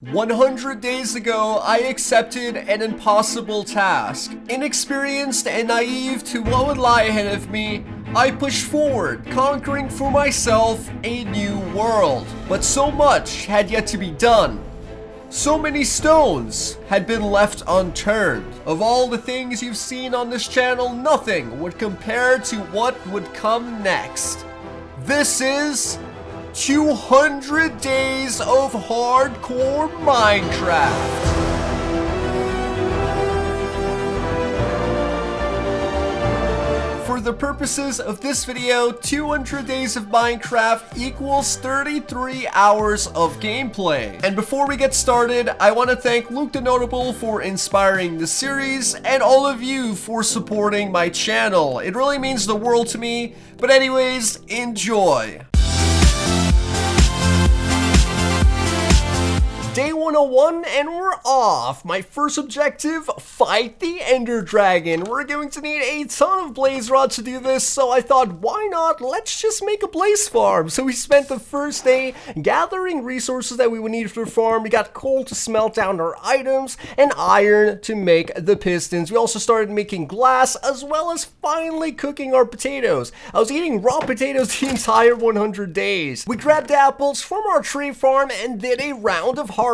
100 days ago, I accepted an impossible task. Inexperienced and naive to what would lie ahead of me, I pushed forward, conquering for myself a new world. But so much had yet to be done. So many stones had been left unturned. Of all the things you've seen on this channel, nothing would compare to what would come next. This is 200 days of Harcore Minecraft. For the purposes of this video, 200 days of Minecraft equals 33 hours of gameplay. And before we get started, I want to thank Luke the Notable for inspiring the series and all of you for supporting my channel. It really means the world to me. But anyways, enjoy. Day 101 and we're off. My first objective, fight the Ender Dragon. We're going to need a ton of blaze rods to do this, so I thought, why not? Let's just make a blaze farm. So we spent the first day gathering resources that we would need for the farm. We got coal to smelt down our items and iron to make the pistons. We also started making glass as well as finally cooking our potatoes. I was eating raw potatoes the entire 100 days. We grabbed apples from our tree farm and did a round of harvesting.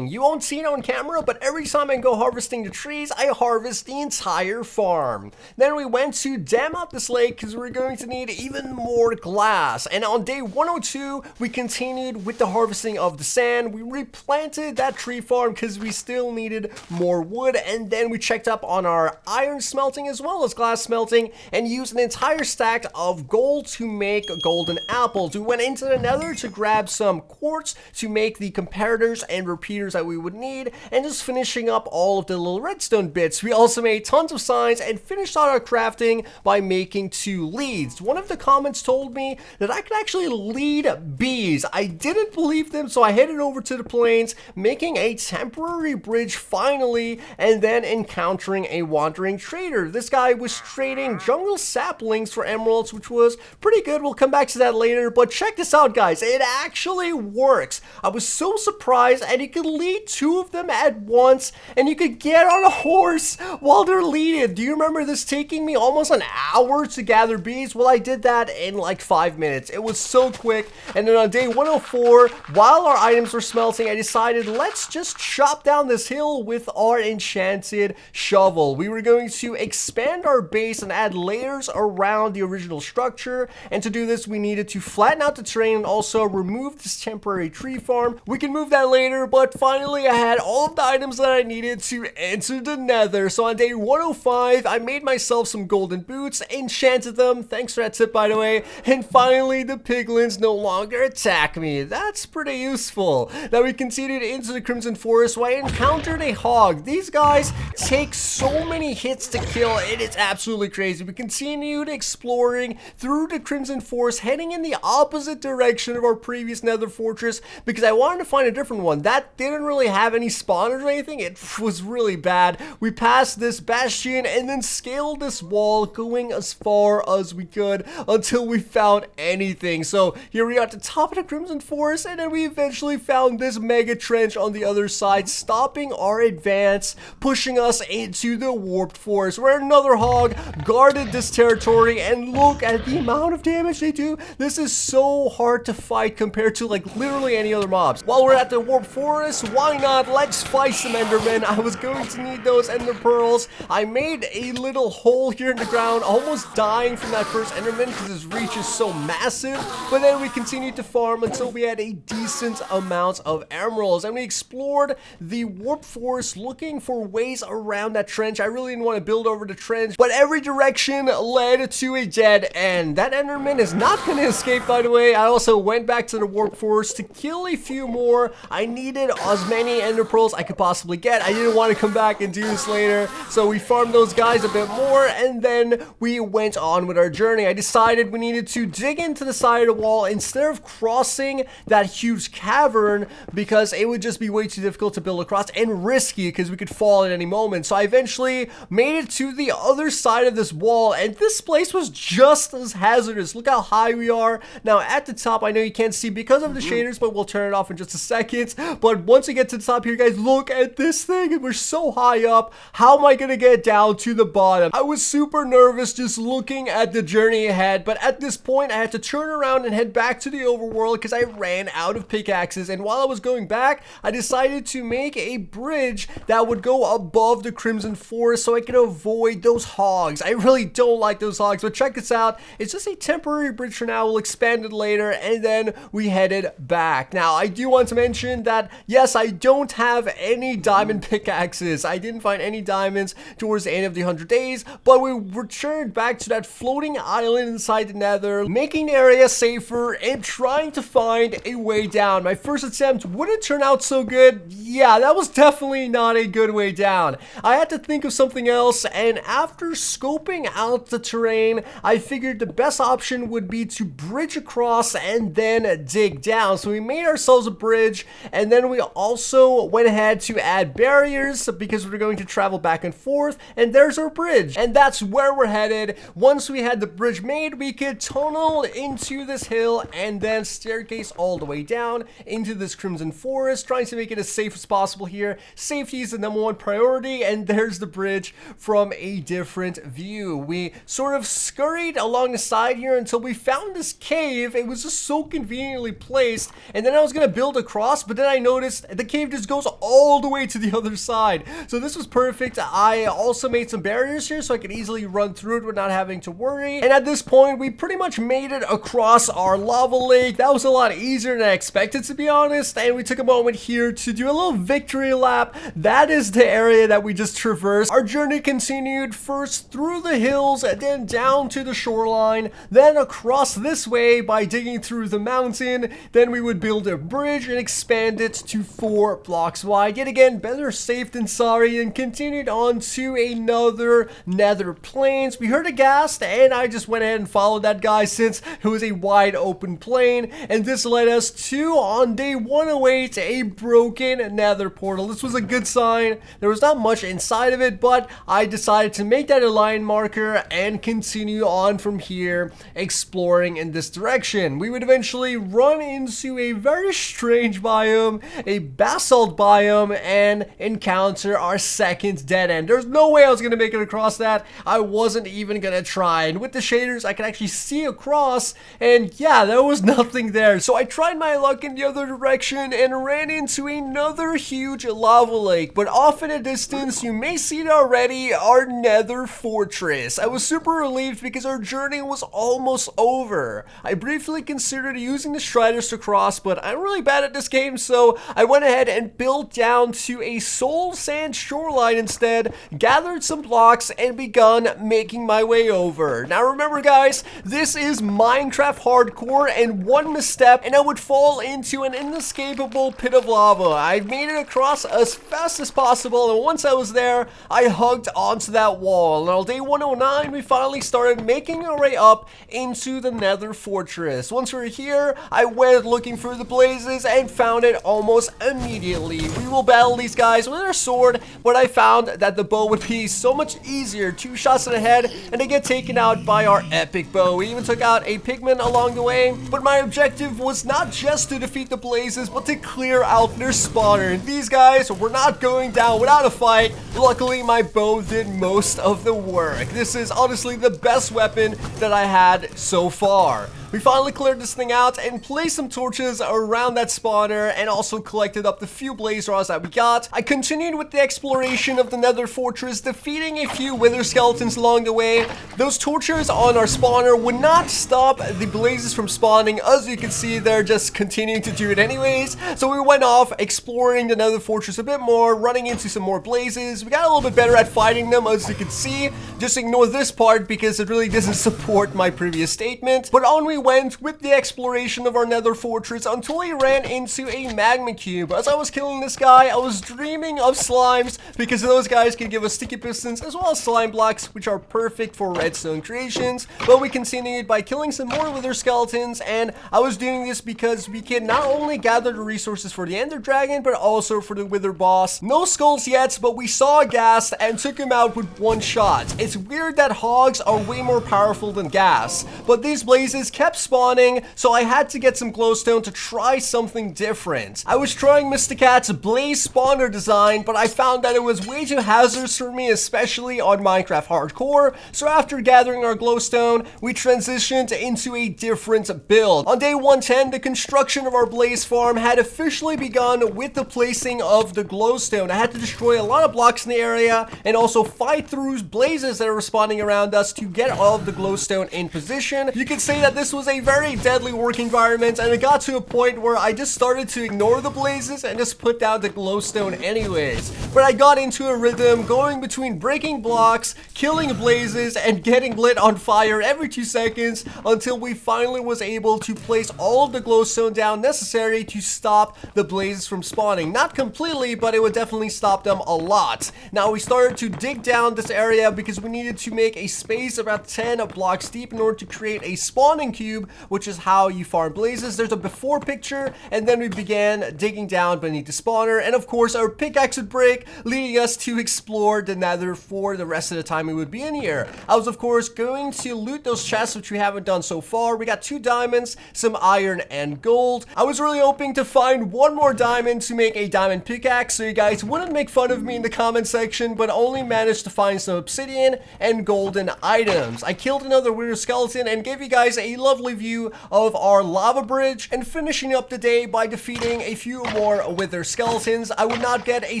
You won't see it on camera, but every time I go harvesting the trees, I harvest the entire farm. Then we went to dam out this lake because we're going to need even more glass. And on day 102, we continued with the harvesting of the sand. We replanted that tree farm because we still needed more wood. And then we checked up on our iron smelting as well as glass smelting and used an entire stack of gold to make golden apples. We went into the nether to grab some quartz to make the comparators and repeaters that we would need, and just finishing up all of the little redstone bits. We also made tons of signs and finished out our crafting by making 2 leads. One of the comments told me that I could actually lead bees. I didn't believe them, so I headed over to the plains, making a temporary bridge finally, and then encountering a wandering trader. This guy was trading jungle saplings for emeralds, which was pretty good. We'll come back to that later, but check this out, guys. It actually works. I was so surprised, and you could lead 2 of them at once, and you could get on a horse while they're leaded. Do you remember this taking me almost an hour to gather bees? Well, I did that in like 5 minutes. It was so quick. And then on day 104, while our items were smelting, I decided let's just chop down this hill with our enchanted shovel. We were going to expand our base and add layers around the original structure, and to do this we needed to flatten out the terrain and also remove this temporary tree farm. We can move that later, but finally I had all of the items that I needed to enter the nether. So on day 105, I made myself some golden boots, enchanted them, thanks for that tip by the way, and finally the piglins no longer attack me. That's pretty useful. Now we continued into the Crimson Forest where I encountered a hog. These guys take so many hits to kill, it is absolutely crazy. We continued exploring through the Crimson Forest, heading in the opposite direction of our previous nether fortress because I wanted to find a different one. That didn't really have any spawners or anything. It was really bad. We passed this bastion and then scaled this wall, going as far as we could until we found anything. So here we are at the top of the Crimson Forest, and then we eventually found this mega trench on the other side, stopping our advance, pushing us into the warped forest where another hog guarded this territory. And look at the amount of damage they do. This is so hard to fight compared to like literally any other mobs. While we're at the warped forest, why not? Let's fight some endermen. I was going to need those ender pearls. I made a little hole here in the ground, almost dying from that first enderman because his reach is so massive. But then we continued to farm until we had a decent amount of emeralds, and we explored the warped forest looking for ways around that trench. I really didn't want to build over the trench, but every direction led to a dead end. That enderman is not going to escape, by the way. I also went back to the warped forest to kill a few more. I needed as many ender pearls I could possibly get. I didn't want to come back and do this later, so we farmed those guys a bit more, and then we went on with our journey. I decided we needed to dig into the side of the wall instead of crossing that huge cavern because it would just be way too difficult to build across and risky because we could fall at any moment. So I eventually made it to the other side of this wall, and this place was just as hazardous. Look how high we are. Now at the top, I know you can't see because of the shaders, but we'll turn it off in just a second. But once we get to the top here, guys, look at this thing. And we're so high up. How am I going to get down to the bottom? I was super nervous just looking at the journey ahead. But at this point, I had to turn around and head back to the overworld because I ran out of pickaxes. And while I was going back, I decided to make a bridge that would go above the Crimson Forest so I could avoid those hogs. I really don't like those hogs, but check this out. It's just a temporary bridge for now. We'll expand it later, and then we headed back. Now, I do want to mention that, yes, I don't have any diamond pickaxes. I didn't find any diamonds towards the end of the 100 days, but we returned back to that floating island inside the nether, making the area safer and trying to find a way down. My first attempt wouldn't turn out so good. Yeah, that was definitely not a good way down. I had to think of something else, and after scoping out the terrain, I figured the best option would be to bridge across and then dig down. So we made ourselves a bridge, and then we also went ahead to add barriers because we're going to travel back and forth, and there's our bridge. And that's where we're headed. Once we had the bridge made, we could tunnel into this hill and then staircase all the way down into this Crimson Forest, trying to make it as safe as possible here. Safety is the #1 priority, and there's the bridge from a different view. We sort of scurried along the side here until we found this cave. It was just so conveniently placed, and then I was gonna build across, but then I noticed the cave just goes all the way to the other side. So this was perfect. I also made some barriers here so I could easily run through it without having to worry. And at this point, we pretty much made it across our lava lake. That was a lot easier than I expected, to be honest. And we took a moment here to do a little victory lap. That is the area that we just traversed. Our journey continued first through the hills, and then down to the shoreline, then across this way by digging through the mountain. Then we would build a bridge and expand it to 4 blocks wide. Yet again, better safe than sorry, and continued on to another nether plains. We heard a ghast, and I just went ahead and followed that guy since it was a wide open plain, and this led us to, on day 108, a broken nether portal. This was a good sign. There was not much inside of it, but I decided to make that a line marker and continue on from here, exploring in this direction. We would eventually run into a very strange biome, a basalt biome, and encounter our second dead end. There's no way I was going to make it across that. I wasn't even going to try. And with the shaders, I could actually see across, and yeah, there was nothing there. So I tried my luck in the other direction and ran into another huge lava lake. But off in a distance, you may see it already, our nether fortress. I was super relieved because our journey was almost over. I briefly considered using the striders to cross, but I'm really bad at this game, so I went ahead and built down to a soul sand shoreline instead, gathered some blocks, and begun making my way over. Now remember, guys, this is Minecraft hardcore, and one misstep and I would fall into an inescapable pit of lava. I made it across as fast as possible, and once I was there, I hugged onto that wall. And on day 109, we finally started making our way up into the nether fortress. Once we were here, I went looking for the blazes and found it almost immediately. We will battle these guys with our sword, but I found that the bow would be so much easier. 2 shots in the head and they get taken out by our epic bow. We even took out a pigman along the way, but my objective was not just to defeat the blazes, but to clear out their spawner. These guys were not going down without a fight. Luckily, my bow did most of the work. This is honestly the best weapon that I had so far. We finally cleared this thing out and placed some torches around that spawner, and also collected up the few blaze rods that we got. I continued with the exploration of the nether fortress, defeating a few wither skeletons along the way. Those torches on our spawner would not stop the blazes from spawning. As you can see, they're just continuing to do it anyways. So we went off exploring the nether fortress a bit more, running into some more blazes. We got a little bit better at fighting them, as you can see. Just ignore this part because it really doesn't support my previous statement. But on we went with the exploration of our nether fortress until we ran into a magma cube. As I was killing this guy, I was dreaming of slimes because those guys can give us sticky pistons as well as slime blocks, which are perfect for redstone creations. But we continued by killing some more wither skeletons, and I was doing this because we can not only gather the resources for the ender dragon, but also for the wither boss. No skulls yet, but we saw a ghast and took him out with 1 shot. It's weird that hogs are way more powerful than ghast, but these blazes kept kept spawning, so I had to get some glowstone to try something different. I was trying Mr. Cat's blaze spawner design, but I found that it was way too hazardous for me, especially on Minecraft Hardcore. So after gathering our glowstone, we transitioned into a different build. On day 110, the construction of our blaze farm had officially begun with the placing of the glowstone. I had to destroy a lot of blocks in the area and also fight through blazes that are spawning around us to get all of the glowstone in position. You could say that this was a very deadly work environment, and it got to a point where I just started to ignore the blazes and just put down the glowstone anyways. But I got into a rhythm going between breaking blocks, killing blazes, and getting lit on fire every 2 seconds until we finally was able to place all of the glowstone down necessary to stop the blazes from spawning. Not completely, but it would definitely stop them a lot. Now we started to dig down this area because we needed to make a space about 10 blocks deep in order to create a spawning cube, which is how you farm blazes. There's a before picture, and then we began digging down beneath the spawner, and of course our pickaxe would break, leading us to explore the nether for the rest of the time we would be in here. I was of course going to loot those chests, which we haven't done so far. We got 2 diamonds, some iron, and gold. I was really hoping to find one more diamond to make a diamond pickaxe, so you guys wouldn't make fun of me in the comment section, but only managed to find some obsidian and golden items. I killed another wither skeleton and gave you guys a lovely view of our lava bridge, and finishing up the day by defeating a few more wither skeletons. I would not get a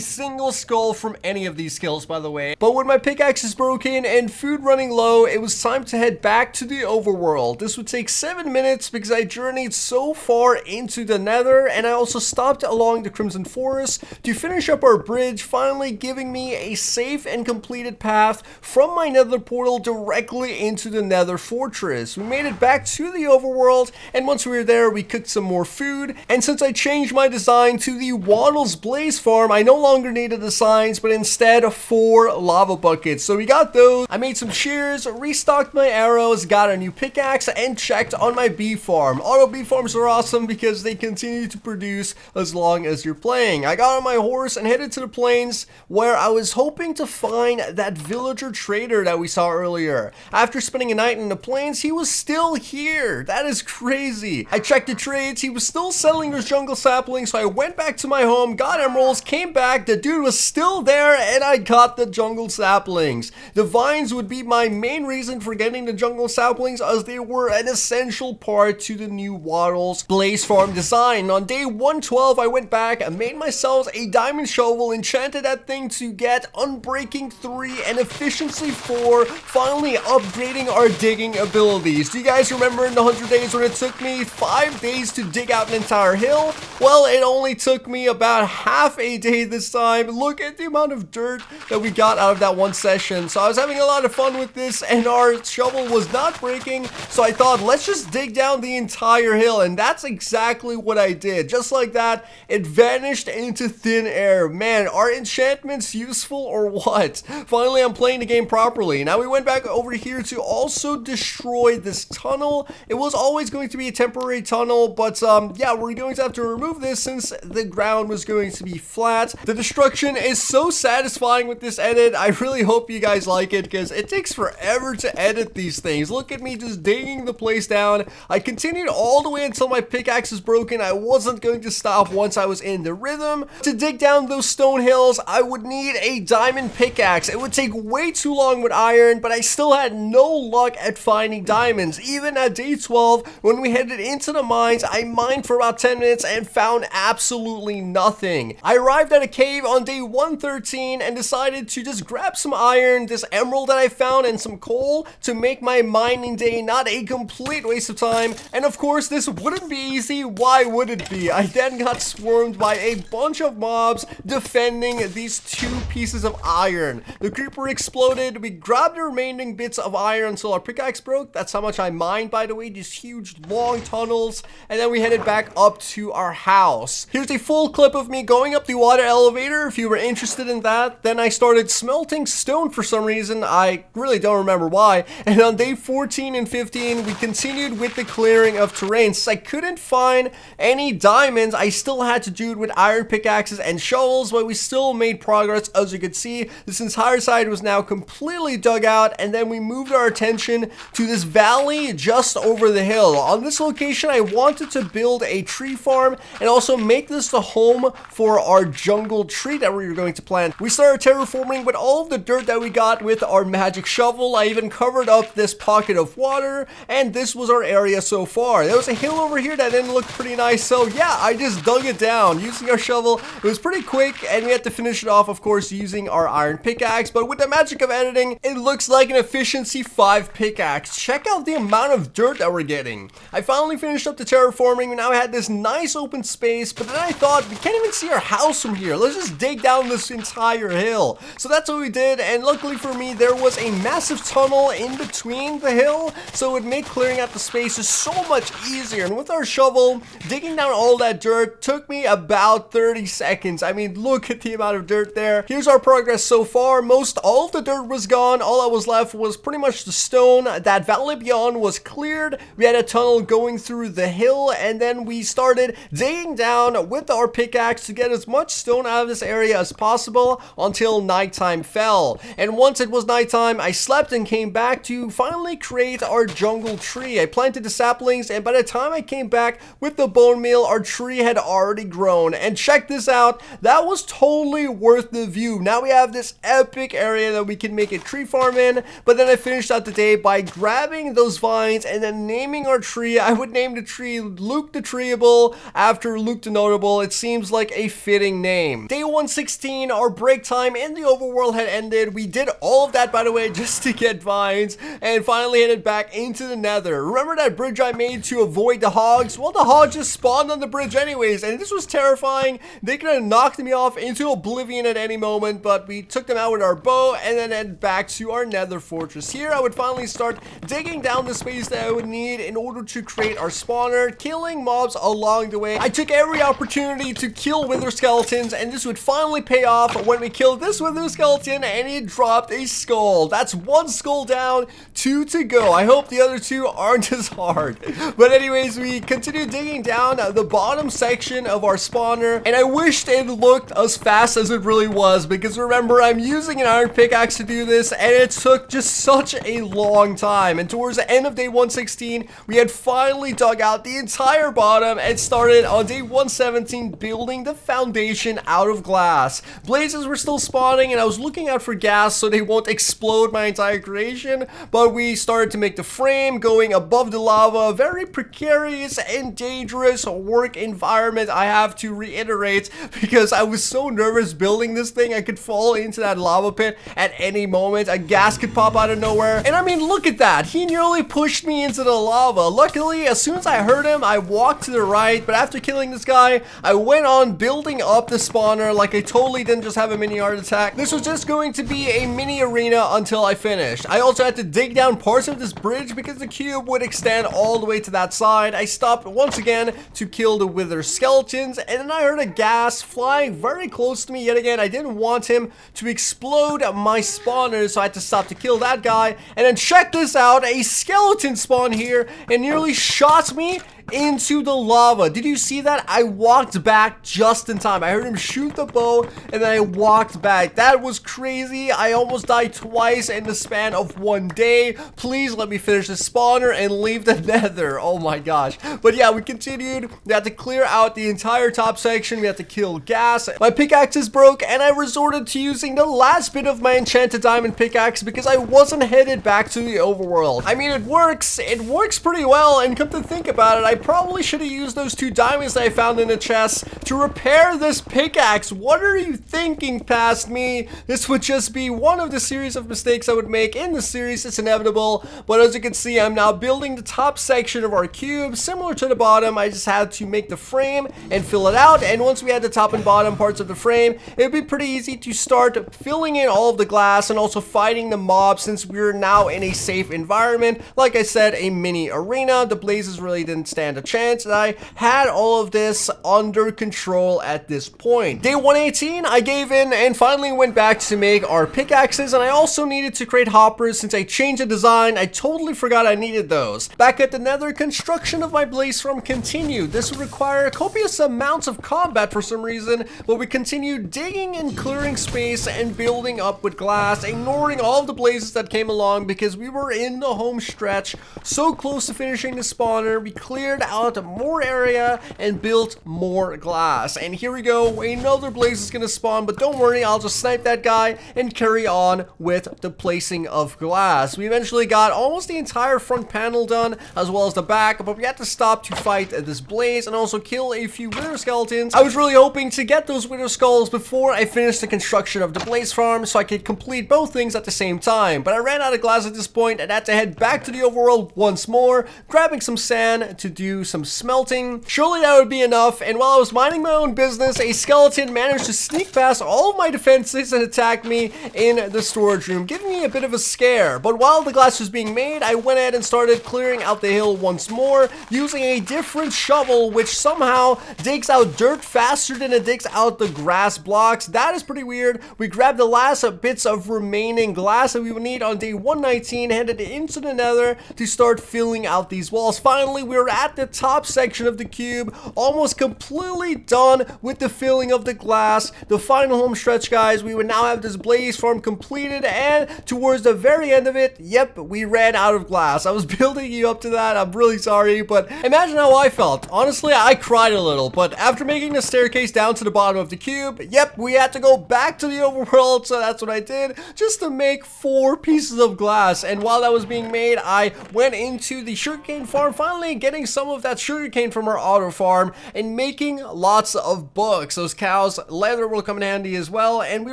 single skull from any of these kills, by the way. But when my pickaxe is broken and food running low, it was time to head back to the overworld. This would take 7 minutes because I journeyed so far into the nether, and I also stopped along the Crimson Forest to finish up our bridge, finally giving me a safe and completed path from my nether portal directly into the nether fortress. We made it back to the overworld, and once we were there, we cooked some more food. And since I changed my design to the Waddles Blaze Farm, I no longer needed the signs, but instead 4 lava buckets. So we got those. I made some shears, restocked my arrows, got a new pickaxe, and checked on my bee farm. Auto bee farms are awesome because they continue to produce as long as you're playing. I got on my horse and headed to the plains, where I was hoping to find that villager trader that we saw earlier. After spending a night in the plains, he was still here. That is crazy. I checked the trades. He was still selling his jungle saplings, so I went back to my home, got emeralds, came back, the dude was still there, and I got the jungle saplings. The vines would be my main reason for getting the jungle saplings, as they were an essential part to the new Waddles Blaze Farm design. On day 112, I went back and made myself a diamond shovel, enchanted that thing to get Unbreaking 3 and Efficiency 4, finally upgrading our digging abilities. Do you guys remember in the 100 days when it took me 5 days to dig out an entire hill? Well, it only took me about half a day this time. Look at the amount of dirt that we got out of that one session. So I was having a lot of fun with this, and our shovel was not breaking, so I thought, let's just dig down the entire hill, and that's exactly what I did. Just like that, it vanished into thin air. Man, are enchantments useful or what? Finally, I'm playing the game properly. Now we went back over here to also destroy this tunnel. It was always going to be a temporary tunnel, but yeah, we're going to have to remove this since the ground was going to be flat. The destruction is so satisfying with this edit. I really hope you guys like it because it takes forever to edit these things. Look at me just digging the place down. I continued all the way until my pickaxe is broken. I wasn't going to stop once I was in the rhythm. To dig down those stone hills, I would need a diamond pickaxe. It would take way too long with iron, but I still had no luck at finding diamonds. Even at day 12, when we headed into the mines, I mined for about 10 minutes and found absolutely nothing. I arrived at a cave on day 113 and decided to just grab some iron, this emerald that I found, and some coal to make my mining day not a complete waste of time. And of course, this wouldn't be easy. Why would it be? I then got swarmed by a bunch of mobs defending these 2 pieces of iron. The creeper exploded. We grabbed the remaining bits of iron until our pickaxe broke. That's how much I mined, by the way, these huge long tunnels. And then we headed back up to our house. Here's a full clip of me going up the water elevator if you were interested in that. Then I started smelting stone for some reason. I really don't remember why. And on day 14 and 15, we continued with the clearing of terrain. Since I couldn't find any diamonds, I still had to do it with iron pickaxes and shovels, but we still made progress. As you could see, this entire side was now completely dug out, and then we moved our attention to this valley just over the hill. On this location, I wanted to build a tree farm and also make this the home for our jungle tree that we were going to plant. We started terraforming with all of the dirt that we got with our magic shovel. I even covered up this pocket of water, and this was our area so far. There was a hill over here that didn't look pretty nice, so yeah, I just dug it down using our shovel. It was pretty quick, and we had to finish it off, of course, using our iron pickaxe, but with the magic of editing, it looks like an efficiency 5 pickaxe. Check out the amount of dirt that we're getting. I finally finished up the terraforming. Now I had this nice open space, but then I thought, we can't even see our house from here. Let's just dig down this entire hill. So that's what we did, and luckily for me, there was a massive tunnel in between the hill, so it would make clearing out the spaces so much easier. And with our shovel, digging down all that dirt took me about 30 seconds. I mean, look at the amount of dirt there. Here's our progress so far. Most all of the dirt was gone. All that was left was pretty much the stone. That valley beyond was cleared. We had a tunnel going through the hill, and then we started digging down with our pickaxe to get as much stone out of this area as possible until nighttime fell. And once it was nighttime, I slept and came back to finally create our jungle tree. I planted the saplings, and by the time I came back with the bone meal, our tree had already grown. And check this out, that was totally worth the view. Now we have this epic area that we can make a tree farm in. But then I finished out the day by grabbing those vines and then naming our tree. I would name the tree Luke the Treeable after Luke the Notable. It seems like a fitting name. Day 116, our break time in the overworld had ended. We did all of that, by the way, just to get vines, and finally headed back into the nether. Remember that bridge I made to avoid the hogs? Well, the hogs just spawned on the bridge anyways, and this was terrifying. They could have knocked me off into oblivion at any moment, but we took them out with our bow and then headed back to our nether fortress. Here, I would finally start digging down the space that I would need in order to create our spawner, killing mobs along the way. I took every opportunity to kill wither skeletons, and this would finally pay off when we killed this wither skeleton and it dropped a skull. That's 1 skull down, 2 to go. I hope the other 2 aren't as hard. But anyways, we continued digging down the bottom section of our spawner, and I wished it looked as fast as it really was, because remember, I'm using an iron pickaxe to do this, and it took just such a long time. And towards the end of day 116, we had finally dug out the entire bottom and started on day 117 building the foundation out of glass. Blazes were still spawning, and I was looking out for gas so they won't explode my entire creation, but we started to make the frame going above the lava. Very precarious and dangerous work environment, I have to reiterate, because I was so nervous building this thing. I could fall into that lava pit at any moment. A gas could pop out of nowhere, and I mean, look at that. He nearly pushed me into the lava. Luckily, as soon as I heard him, I walked to the right, but after killing this guy, I went on building up the spawner like I totally didn't just have a mini heart attack. This was just going to be a mini arena until I finished. I also had to dig down parts of this bridge because the cube would extend all the way to that side. I stopped once again to kill the wither skeletons, and then I heard a gas flying very close to me yet again. I didn't want him to explode my spawner, so I had to stop to kill that guy. And then check this out, a skeleton spawned here and nearly shot me into the lava. Did you see that? I walked back just in time. I heard him shoot the bow, and then I walked back. That was crazy. I almost died twice in the span of 1 day. Please let me finish the spawner and leave the nether. Oh my gosh. But yeah, we continued. We had to clear out the entire top section. We had to kill gas. My pickaxes broke, and I resorted to using the last bit of my enchanted diamond pickaxe because I wasn't headed back to the overworld. I mean, it works. It works pretty well, and come to think about it, I probably should have used those 2 diamonds that I found in the chest to repair this pickaxe. What are you thinking past me? This would just be one of the series of mistakes I would make in the series. It's inevitable. But as you can see, I'm now building the top section of our cube. Similar to the bottom, I just had to make the frame and fill it out. And once we had the top and bottom parts of the frame, it would be pretty easy to start filling in all of the glass and also fighting the mobs, since we're now in a safe environment. Like I said, a mini arena. The blazes really didn't stand stand a chance, and I had all of this under control at this point. Day 118, I gave in and finally went back to make our pickaxes, and I also needed to create hoppers since I changed the design. I totally forgot I needed those. Back at the nether, construction of my blaze farm continued. This would require copious amounts of combat for some reason, but we continued digging and clearing space and building up with glass, ignoring all of the blazes that came along because we were in the home stretch, so close to finishing the spawner. We cleared out more area and built more glass. And here we go, another blaze is gonna spawn, but don't worry, I'll just snipe that guy and carry on with the placing of glass. We eventually got almost the entire front panel done, as well as the back, but we had to stop to fight this blaze and also kill a few wither skeletons. I was really hoping to get those wither skulls before I finished the construction of the blaze farm so I could complete both things at the same time, but I ran out of glass at this point and had to head back to the overworld once more, grabbing some sand to do some smelting. Surely that would be enough, and while I was minding my own business, a skeleton managed to sneak past all of my defenses and attack me in the storage room, giving me a bit of a scare. But while the glass was being made, I went ahead and started clearing out the hill once more, using a different shovel which somehow digs out dirt faster than it digs out the grass blocks. That is pretty weird. We grabbed the last bits of remaining glass that we would need on day 119, headed into the nether to start filling out these walls. Finally, we were at the top section of the cube, almost completely done with the filling of the glass. The final home stretch, guys. We would now have this blaze farm completed, and towards the very end of it, yep, we ran out of glass. I was building you up to that. I'm really sorry, but imagine how I felt. Honestly, I cried a little, but after making the staircase down to the bottom of the cube, yep, we had to go back to the overworld, so that's what I did, just to make 4 pieces of glass. And while that was being made, I went into the sugarcane farm, finally getting some of that sugarcane from our auto farm and making lots of books. Those cows' leather will come in handy as well, and we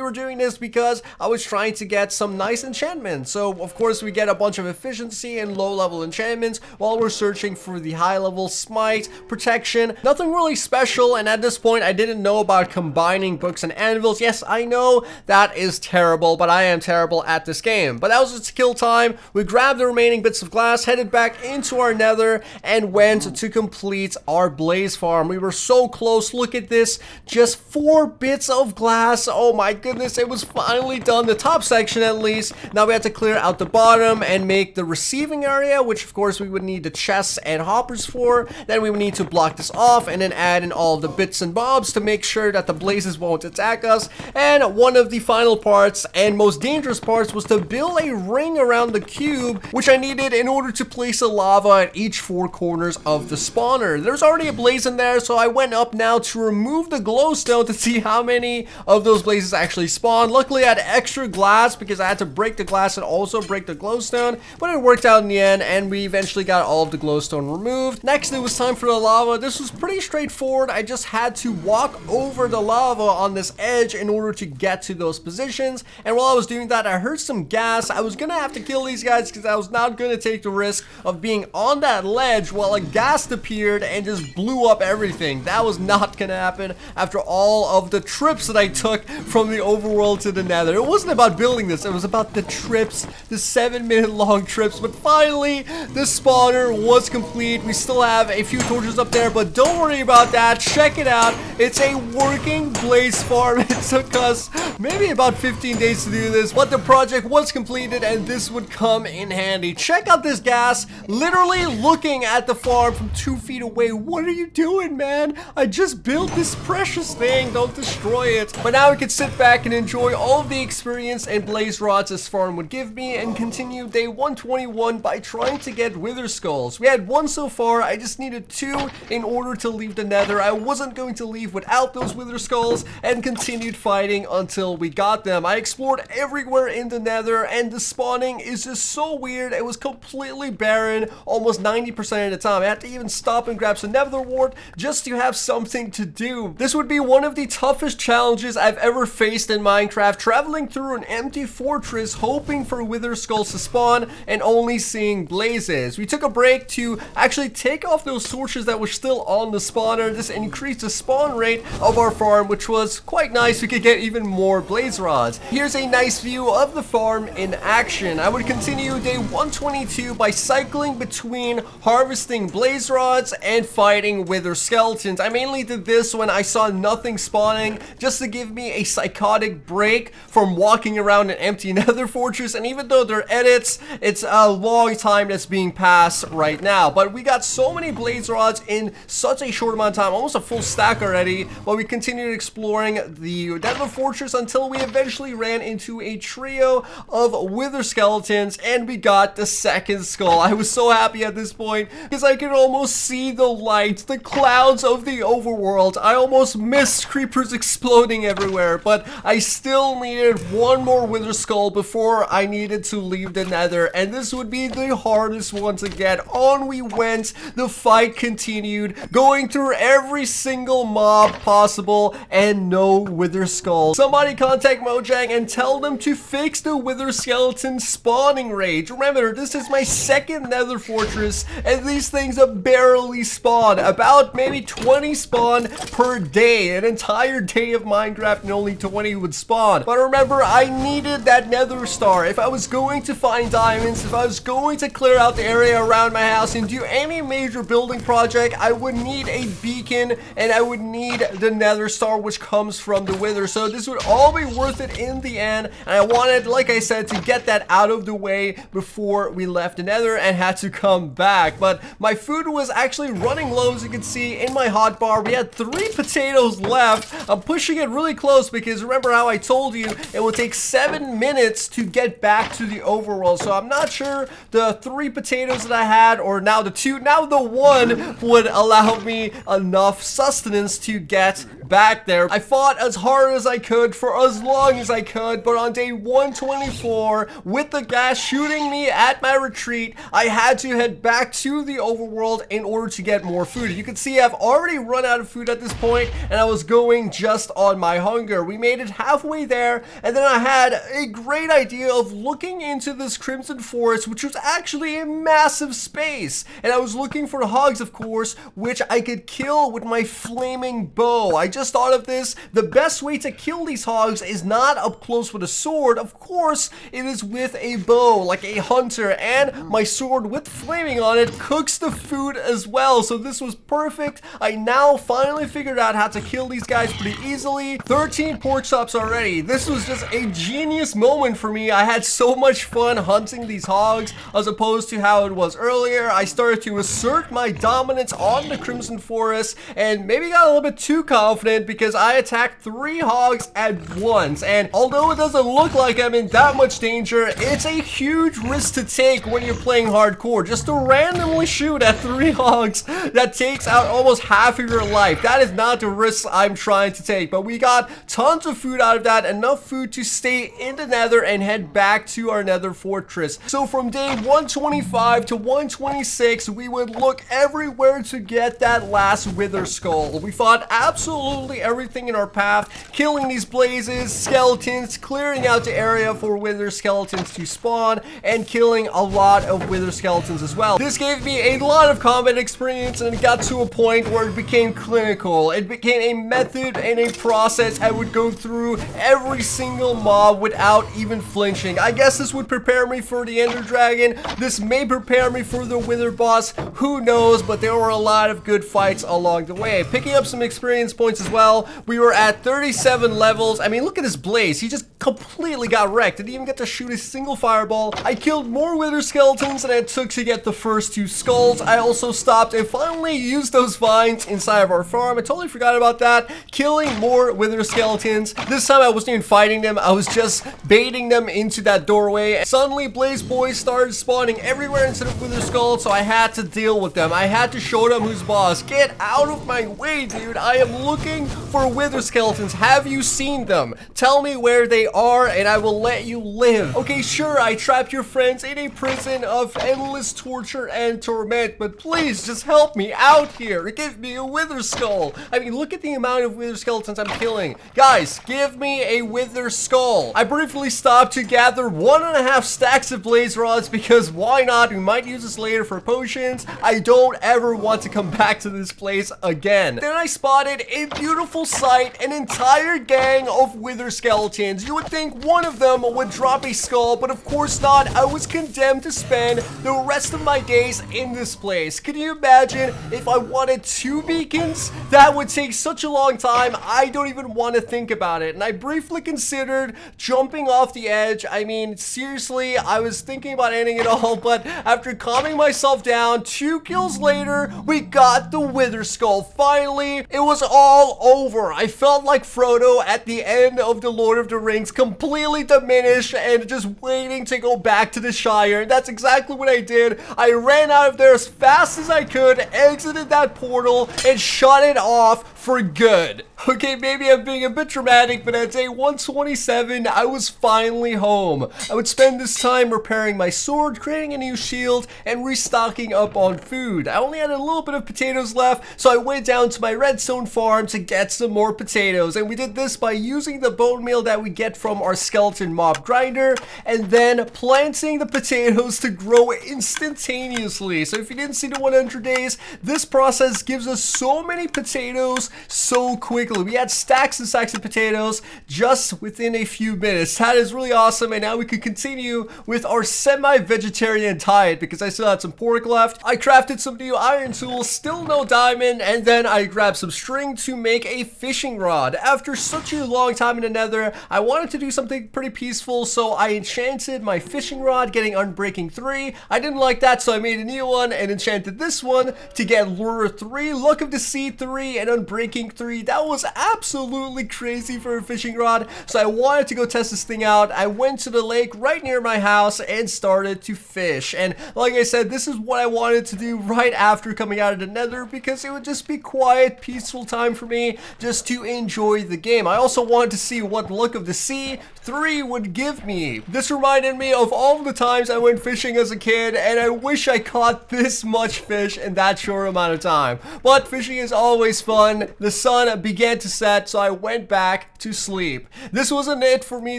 were doing this because I was trying to get some nice enchantments. So of course we get a bunch of efficiency and low level enchantments while we're searching for the high level smite, protection, nothing really special. And at this point I didn't know about combining books and anvils. Yes, I know that is terrible, but I am terrible at this game. But that was its kill time. We grabbed the remaining bits of glass, headed back into our nether, and went to complete our blaze farm. We were so close. Look at this, just 4 bits of glass. Oh my goodness, it was finally done, the top section at least. Now we have to clear out the bottom and make the receiving area, which of course we would need the chests and hoppers for. Then we would need to block this off and then add in all the bits and bobs to make sure that the blazes won't attack us. And one of the final parts and most dangerous parts was to build a ring around the cube, which I needed in order to place a lava at each 4 corners of the spawner. There's already a blaze in there, so I went up now to remove the glowstone to see how many of those blazes actually spawned. Luckily I had extra glass because I had to break the glass and also break the glowstone, but it worked out in the end, and we eventually got all of the glowstone removed. Next, it was time for the lava. This was pretty straightforward. I just had to walk over the lava on this edge in order to get to those positions, and while I was doing that, I heard some gas. I was gonna have to kill these guys because I was not gonna take the risk of being on that ledge while a ghast appeared and just blew up everything. That was not gonna happen after all of the trips that I took from the overworld to the nether. It wasn't about building this, it was about the trips, the 7-minute long trips. But finally, the spawner was complete. We still have a few torches up there, but don't worry about that. Check it out. It's a working blaze farm. It took us maybe about 15 days to do this, but the project was completed and this would come in handy. Check out this gas, literally looking at the farm from 2 feet away. What are you doing, man? I just built this precious thing. Don't destroy it. But now we can sit back and enjoy all of the experience and blaze rods this farm would give me, and continue day 121 by trying to get wither skulls. We had 1 so far. I just needed 2 in order to leave the nether. I wasn't going to leave without those wither skulls, and continued fighting until we got them. I explored everywhere in the nether, and the spawning is just so weird. It was completely barren almost 90% of the time. I had to even stop and grab some nether wart just to have something to do. This would be one of the toughest challenges I've ever faced in Minecraft, traveling through an empty fortress hoping for wither skulls to spawn and only seeing blazes. We took a break to actually take off those torches that were still on the spawner. This increased the spawn rate of our farm, which was quite nice. We could get even more blaze rods. Here's a nice view of the farm in action. I would continue day 122 by cycling between harvesting blaze rods and fighting wither skeletons. I mainly did this when I saw nothing spawning, just to give me a psychotic break from walking around an empty nether fortress. And even though they're edits, it's a long time that's being passed right now. But we got so many blaze rods in such a short amount of time, almost a full stack already, but we continued exploring the nether fortress until we eventually ran into a trio of wither skeletons and we got the second skull. I was so happy at this point because I could almost see the light, the clouds of the overworld. I almost missed creepers exploding everywhere, but I still needed one more wither skull before I needed to leave the nether, and this would be the hardest one to get. On we went, the fight continued, going through every single mob possible and no wither skull. Somebody contact Mojang and tell them to fix the wither skeleton spawning rate. Remember, this is my second nether fortress and these things barely spawn. About maybe 20 spawn per day. An entire day of Minecraft and only 20 would spawn. But remember, I needed that nether star. If I was going to find diamonds, if I was going to clear out the area around my house and do any major building project, I would need a beacon and I would need the nether star, which comes from the wither. So this would all be worth it in the end, and I wanted, like I said, to get that out of the way before we left the nether and had to come back. But my food was actually running low. As you can see in my hotbar, we had 3 potatoes left. I'm pushing it really close because remember how I told you it would take 7 minutes to get back to the overworld. So I'm not sure the 3 potatoes that I had, or now the 2, now the 1, would allow me enough sustenance to get back there. I fought as hard as I could for as long as I could, but on day 124, with the gas shooting me at my retreat, I had to head back to the overworld in order to get more food. You can see I've already run out of food at this point, and I was going just on my hunger. We made it halfway there, and then I had a great idea of looking into this crimson forest, which was actually a massive space, and I was looking for hogs, of course, which I could kill with my flaming bow. I just thought of this. The best way to kill these hogs is not up close with a sword. Of course, it is with a bow, like a hunter, and my sword with flaming on it cooks the food as well. So this was perfect. I now finally figured out how to kill these guys pretty easily. 13 pork chops already. This was just a genius moment for me. I had so much fun hunting these hogs as opposed to how it was earlier. I started to assert my dominance on the Crimson Forest and maybe got a little bit too confident because I attacked 3 hogs at once. And although it doesn't look like I'm in that much danger, it's a huge risk to take when you're playing hardcore. Just to randomly shoot at 3 hogs, that takes out almost half of your life. That is not the risk I'm trying to take. But we got tons of food out of that, enough food to stay in the nether and head back to our nether fortress. So from day 125 to 126, we would look everywhere to get that last wither skull. We fought absolutely everything in our path, killing these blazes, skeletons, clearing out the area for wither skeletons to spawn, and killing a lot of wither skeletons as well. This gave me a lot of combat experience, and it got to a point where it became clinical. It became a method and a process I would go through every single mob without even flinching. I guess this would prepare me for the Ender Dragon. This may prepare me for the Wither boss. Who knows? But there were a lot of good fights along the way. Picking up some experience points as well. We were at 37 levels. I mean, look at this blaze. He just completely got wrecked. Didn't even get to shoot a single fireball. I killed more wither skeletons than it took to get the first 2 skulls. I also stopped and finally used those vines inside of our farm. I totally forgot about that. Killing more wither skeletons. This time I wasn't even fighting them. I was just baiting them into that doorway. Suddenly, Blaze Boys started spawning everywhere instead of wither skulls, so I had to deal with them. I had to show them who's boss. Get out of my way, dude. I am looking for wither skeletons. Have you seen them? Tell me where they are and I will let you live. Okay, sure, I trapped your friends in a prison of endless torture and torment, but please just help me out here. Give me a wither skull. I mean, look at the amount of wither skeletons I'm killing. Guys, give me a wither skull. I briefly stopped to gather 1.5 stacks of blaze rods because why not? We might use this later for potions. I don't ever want to come back to this place again. Then I spotted a beautiful beautiful sight, an entire gang of wither skeletons. You would think one of them would drop a skull, but of course not. I was condemned to spend the rest of my days in this place. Can you imagine if I wanted 2 beacons? That would take such a long time. I don't even want to think about it. And I briefly considered jumping off the edge. I mean, seriously, I was thinking about ending it all, but after calming myself down, 2 kills later, we got the wither skull. Finally, it was all over. I felt like Frodo at the end of The Lord of the Rings, completely diminished and just waiting to go back to the Shire. And that's exactly what I did. I ran out of there as fast as I could, exited that portal, and shut it off for good. Okay, maybe I'm being a bit dramatic, but at day 127, I was finally home. I would spend this time repairing my sword, creating a new shield, and restocking up on food. I only had a little bit of potatoes left, so I went down to my redstone farm to get some more potatoes. And we did this by using the bone meal that we get from our skeleton mob grinder, and then planting the potatoes to grow instantaneously. So if you didn't see the 100 days, this process gives us so many potatoes so quickly. We had stacks and stacks of potatoes just within a few minutes. That is really awesome. And now we can continue with our semi-vegetarian diet because I still had some pork left. I crafted some new iron tools, still no diamond, and then I grabbed some string to make a fishing rod. After such a long time in the nether, I wanted to do something pretty peaceful, so I enchanted my fishing rod, getting Unbreaking 3. I didn't like that, so I made a new one and enchanted this one to get Lure 3, Luck of the Sea 3, and Unbreaking 3. That was absolutely crazy for a fishing rod, so I wanted to go test this thing out. I went to the lake right near my house and started to fish. And like I said, this is what I wanted to do right after coming out of the nether because it would just be quiet, peaceful time for me just to enjoy the game. I also wanted to see what Luck of the Sea 3 would give me. This reminded me of all the times I went fishing as a kid, and I wish I caught this much fish in that short amount of time. But fishing is always fun. The sun began to set, so I went back to sleep. This wasn't it for me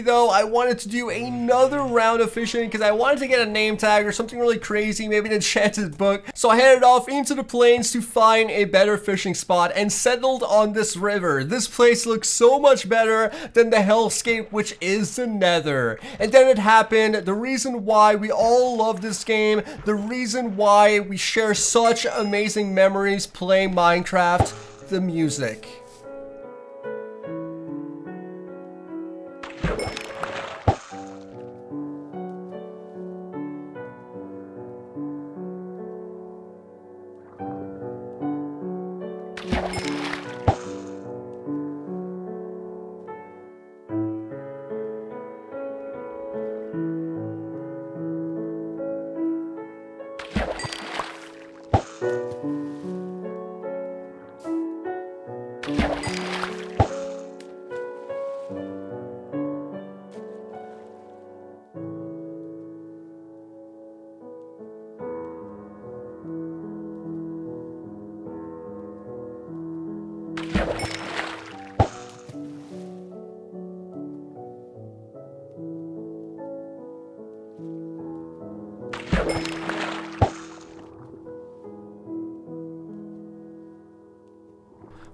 though. I wanted to do another round of fishing because I wanted to get a name tag or something really crazy, maybe an enchanted book. So I headed off into the plains to find a better fishing spot and settled on this river. This place looks so much better than the hellscape, which is the nether. And then it happened. The reason why we all love this game, the reason why we share such amazing memories playing Minecraft, the music.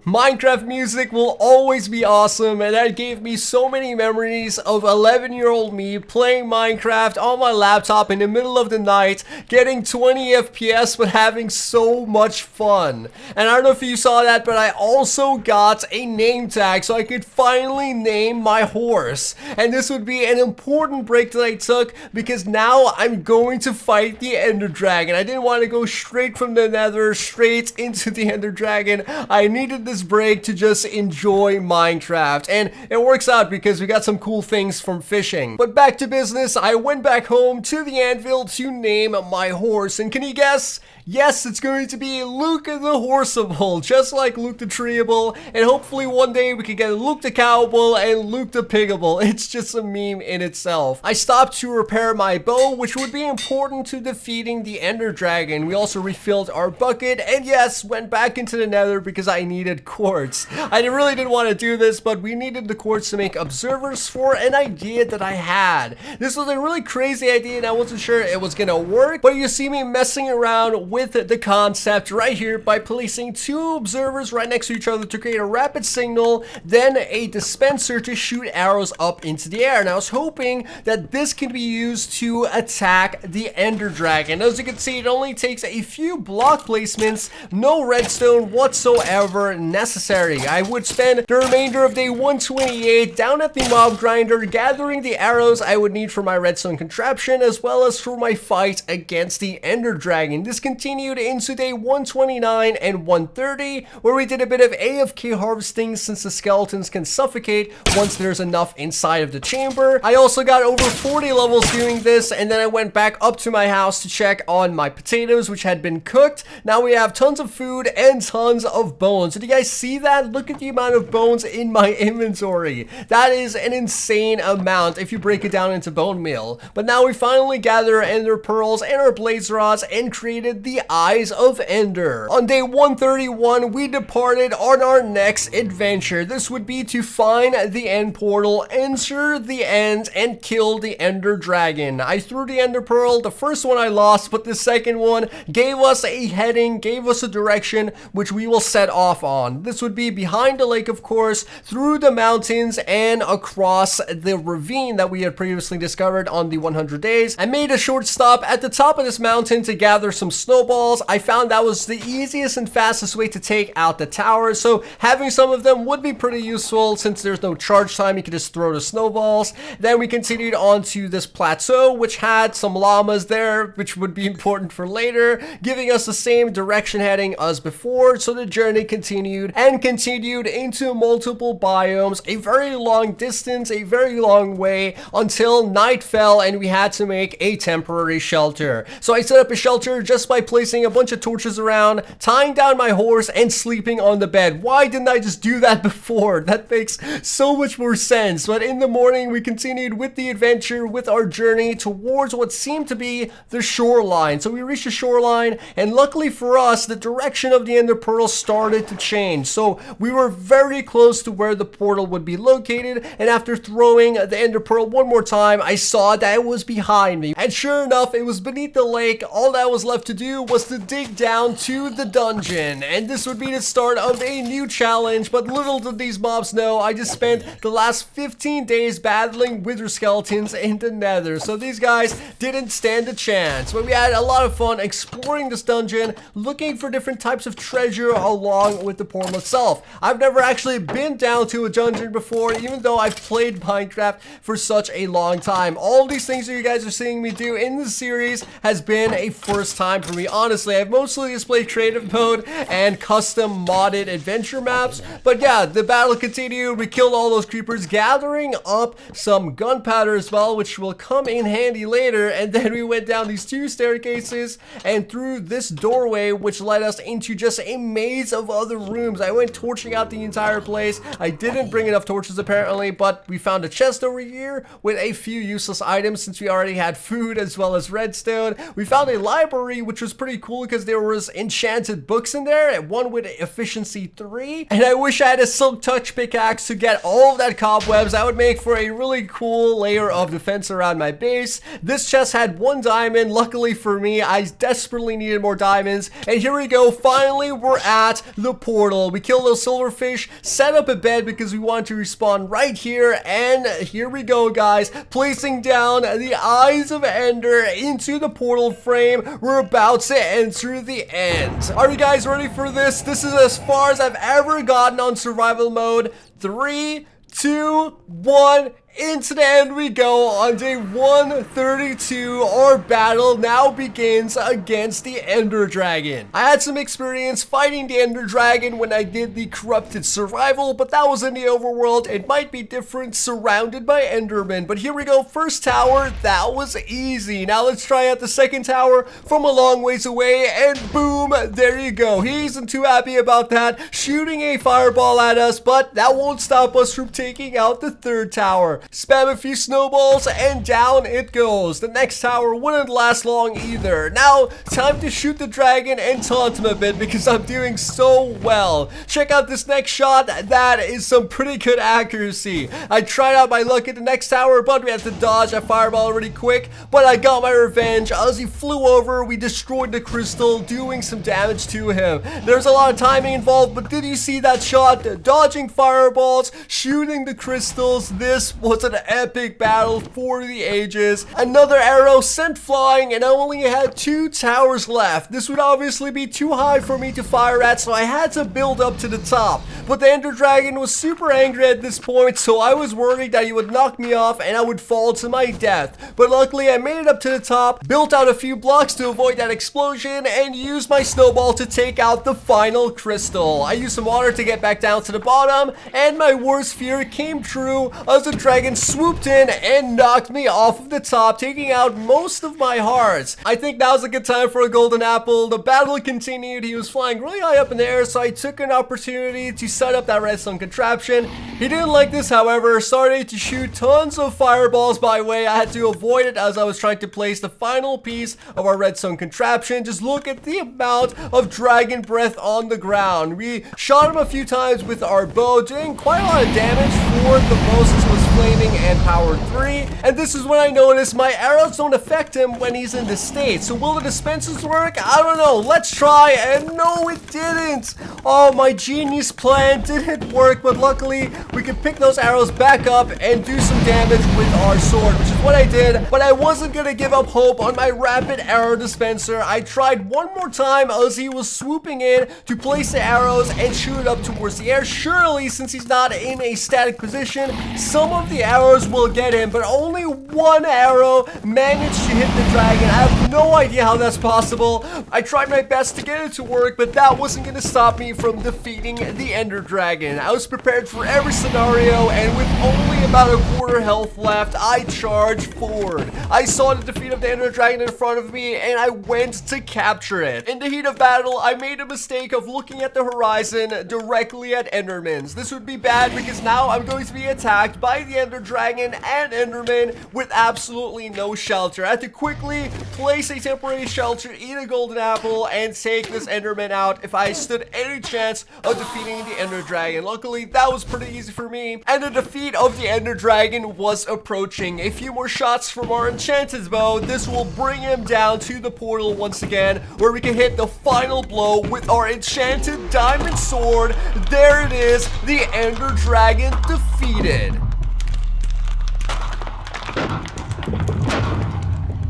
Minecraft music will always be awesome, and that gave me so many memories of 11-year-old me playing Minecraft on my laptop in the middle of the night, getting 20 FPS but having so much fun. And I don't know if you saw that, but I also got a name tag so I could finally name my horse. And this would be an important break that I took because now I'm going to fight the Ender Dragon. I didn't want to go straight from the nether straight into the Ender Dragon. I needed this break to just enjoy Minecraft, and it works out because we got some cool things from fishing. But back to business, I went back home to the anvil to name my horse, and can you guess? Yes, it's going to be Luke the Horseable, just like Luke the Treeable, and hopefully one day we can get Luke the Cowable and Luke the Pigable. It's just a meme in itself. I stopped to repair my bow, which would be important to defeating the Ender Dragon. We also refilled our bucket, and yes, went back into the nether because I needed quartz. I really didn't want to do this, but we needed the quartz to make observers for an idea that I had. This was a really crazy idea and I wasn't sure it was gonna work, but you see me messing around with the concept right here by placing two observers right next to each other to create a rapid signal, then a dispenser to shoot arrows up into the air. And I was hoping that this can be used to attack the Ender Dragon. As you can see, it only takes a few block placements, no redstone whatsoever necessary. I would spend the remainder of day 128 down at the mob grinder gathering the arrows I would need for my redstone contraption as well as for my fight against the Ender Dragon. This continued into day 129 and 130 where we did a bit of AFK harvesting since the skeletons can suffocate once there's enough inside of the chamber. I also got over 40 levels doing this, and then I went back up to my house to check on my potatoes which had been cooked. Now we have tons of food and tons of bones. Did you guys see that? Look at the amount of bones in my inventory. That is an insane amount if you break it down into bone meal. But now we finally gather ender pearls and our blaze rods and created the Eyes of Ender. On day 131 we departed on our next adventure. This would be to find the end portal, enter the end, and kill the Ender Dragon. I threw the ender pearl. The first one I lost, but the second one gave us a heading, gave us a direction which we will set off on. This would be behind the lake, of course, through the mountains and across the ravine that we had previously discovered on the 100 days. I made a short stop at the top of this mountain to gather some snowballs. I found that was the easiest and fastest way to take out the tower, so having some of them would be pretty useful since there's no charge time. You can just throw the snowballs. Then we continued on to this plateau which had some llamas there which would be important for later, giving us the same direction heading as before. So the journey continued and continued into multiple biomes, a very long distance, a very long way until night fell and we had to make a temporary shelter. So I set up a shelter just by placing a bunch of torches around, tying down my horse and sleeping on the bed. Why didn't I just do that before? That makes so much more sense. But in the morning we continued with the adventure, with our journey towards what seemed to be the shoreline. So we reached the shoreline and luckily for us the direction of the ender pearl started to change. So we were very close to where the portal would be located, and after throwing the ender pearl one more time I saw that it was behind me, and sure enough it was beneath the lake. All that was left to do was to dig down to the dungeon, and this would be the start of a new challenge. But little did these mobs know I just spent the last 15 days battling wither skeletons in the nether, so these guys didn't stand a chance. But we had a lot of fun exploring this dungeon, looking for different types of treasure along with the portal itself. I've never actually been down to a dungeon before, even though I've played Minecraft for such a long time. All these things that you guys are seeing me do in this series has been a first time for me. Honestly, I've mostly just played creative mode and custom modded adventure maps. But yeah, the battle continued. We killed all those creepers, gathering up some gunpowder as well, which will come in handy later. And then we went down these two staircases and through this doorway, which led us into just a maze of other rooms. I went torching out the entire place. I didn't bring enough torches apparently, but we found a chest over here with a few useless items since we already had food as well as redstone. We found a library which was pretty cool because there was enchanted books in there, and one with efficiency 3. And I wish I had a silk touch pickaxe to get all of that cobwebs. That would make for a really cool layer of defense around my base. This chest had 1 diamond. Luckily for me, I desperately needed more diamonds. And here we go. Finally, we're at the portal. We killed those silverfish, set up a bed because we want to respawn right here. And here we go, guys. Placing down the Eyes of Ender into the portal frame. We're about to enter the end. Are you guys ready for this? This is as far as I've ever gotten on survival mode. 3, 2, 1. Into the end we go. On day 132, our battle now begins against the Ender Dragon. I had some experience fighting the Ender Dragon when I did the corrupted survival, but that was in the overworld. It might be different surrounded by Endermen. But here we go. First tower, that was easy. Now let's try out the second tower from a long ways away, and boom, there you go. He isn't too happy about that, shooting a fireball at us, but that won't stop us from taking out the third tower. Spam a few snowballs and down it goes. The next tower wouldn't last long either. Now, time to shoot the dragon and taunt him a bit because I'm doing so well. Check out this next shot. That is some pretty good accuracy. I tried out my luck at the next tower, but we had to dodge a fireball really quick. But I got my revenge. As he flew over, we destroyed the crystal, doing some damage to him. There's a lot of timing involved, but did you see that shot? Dodging fireballs, shooting the crystals. This was an epic battle for the ages. Another arrow sent flying, and I only had 2 towers left. This would obviously be too high for me to fire at, so I had to build up to the top. But the Ender Dragon was super angry at this point, so I was worried that he would knock me off and I would fall to my death. But luckily I made it up to the top, built out a few blocks to avoid that explosion, and used my snowball to take out the final crystal. I used some water to get back down to the bottom, and my worst fear came true as the dragon swooped in and knocked me off of the top, taking out most of my hearts. I think now's a good time for a golden apple. The battle continued. He was flying really high up in the air, so I took an opportunity to set up that redstone contraption. He didn't like this, however, started to shoot tons of fireballs my way. I had to avoid it as I was trying to place the final piece of our redstone contraption. Just look at the amount of dragon breath on the ground. We shot him a few times with our bow, doing quite a lot of damage for the Moses was flaming and power 3. And this is when I noticed my arrows don't affect him when he's in this state. So will the dispensers work? I don't know. Let's try. And no, it didn't. Oh, my genius plan didn't work, but luckily we could pick those arrows back up and do some damage with our sword, which is what I did. But I wasn't gonna give up hope on my rapid arrow dispenser. I tried one more time as he was swooping in to place the arrows and shoot it up towards the air. Surely, since he's not in a static position, some of the arrows will get him, but only one arrow managed to hit the dragon. I have no idea how that's possible. I tried my best to get it to work, but that wasn't gonna stop me from defeating the Ender Dragon. I was prepared for every scenario, and with only about a quarter health left, I charged forward. I saw the defeat of the Ender Dragon in front of me, and I went to capture it. In the heat of battle, I made a mistake of looking at the horizon directly at Endermans. This would be bad because now I'm going to be attacked by the Ender Dragon and Enderman with absolutely no shelter. I had to quickly place a temporary shelter, eat a golden apple, and take this Enderman out if I stood any chance of defeating the Ender Dragon. Luckily, that was pretty easy for me, and the defeat of the Ender Dragon was approaching. A few more shots from our enchanted bow. This will bring him down to the portal once again, where we can hit the final blow with our enchanted diamond sword. There it is, the Ender Dragon defeated.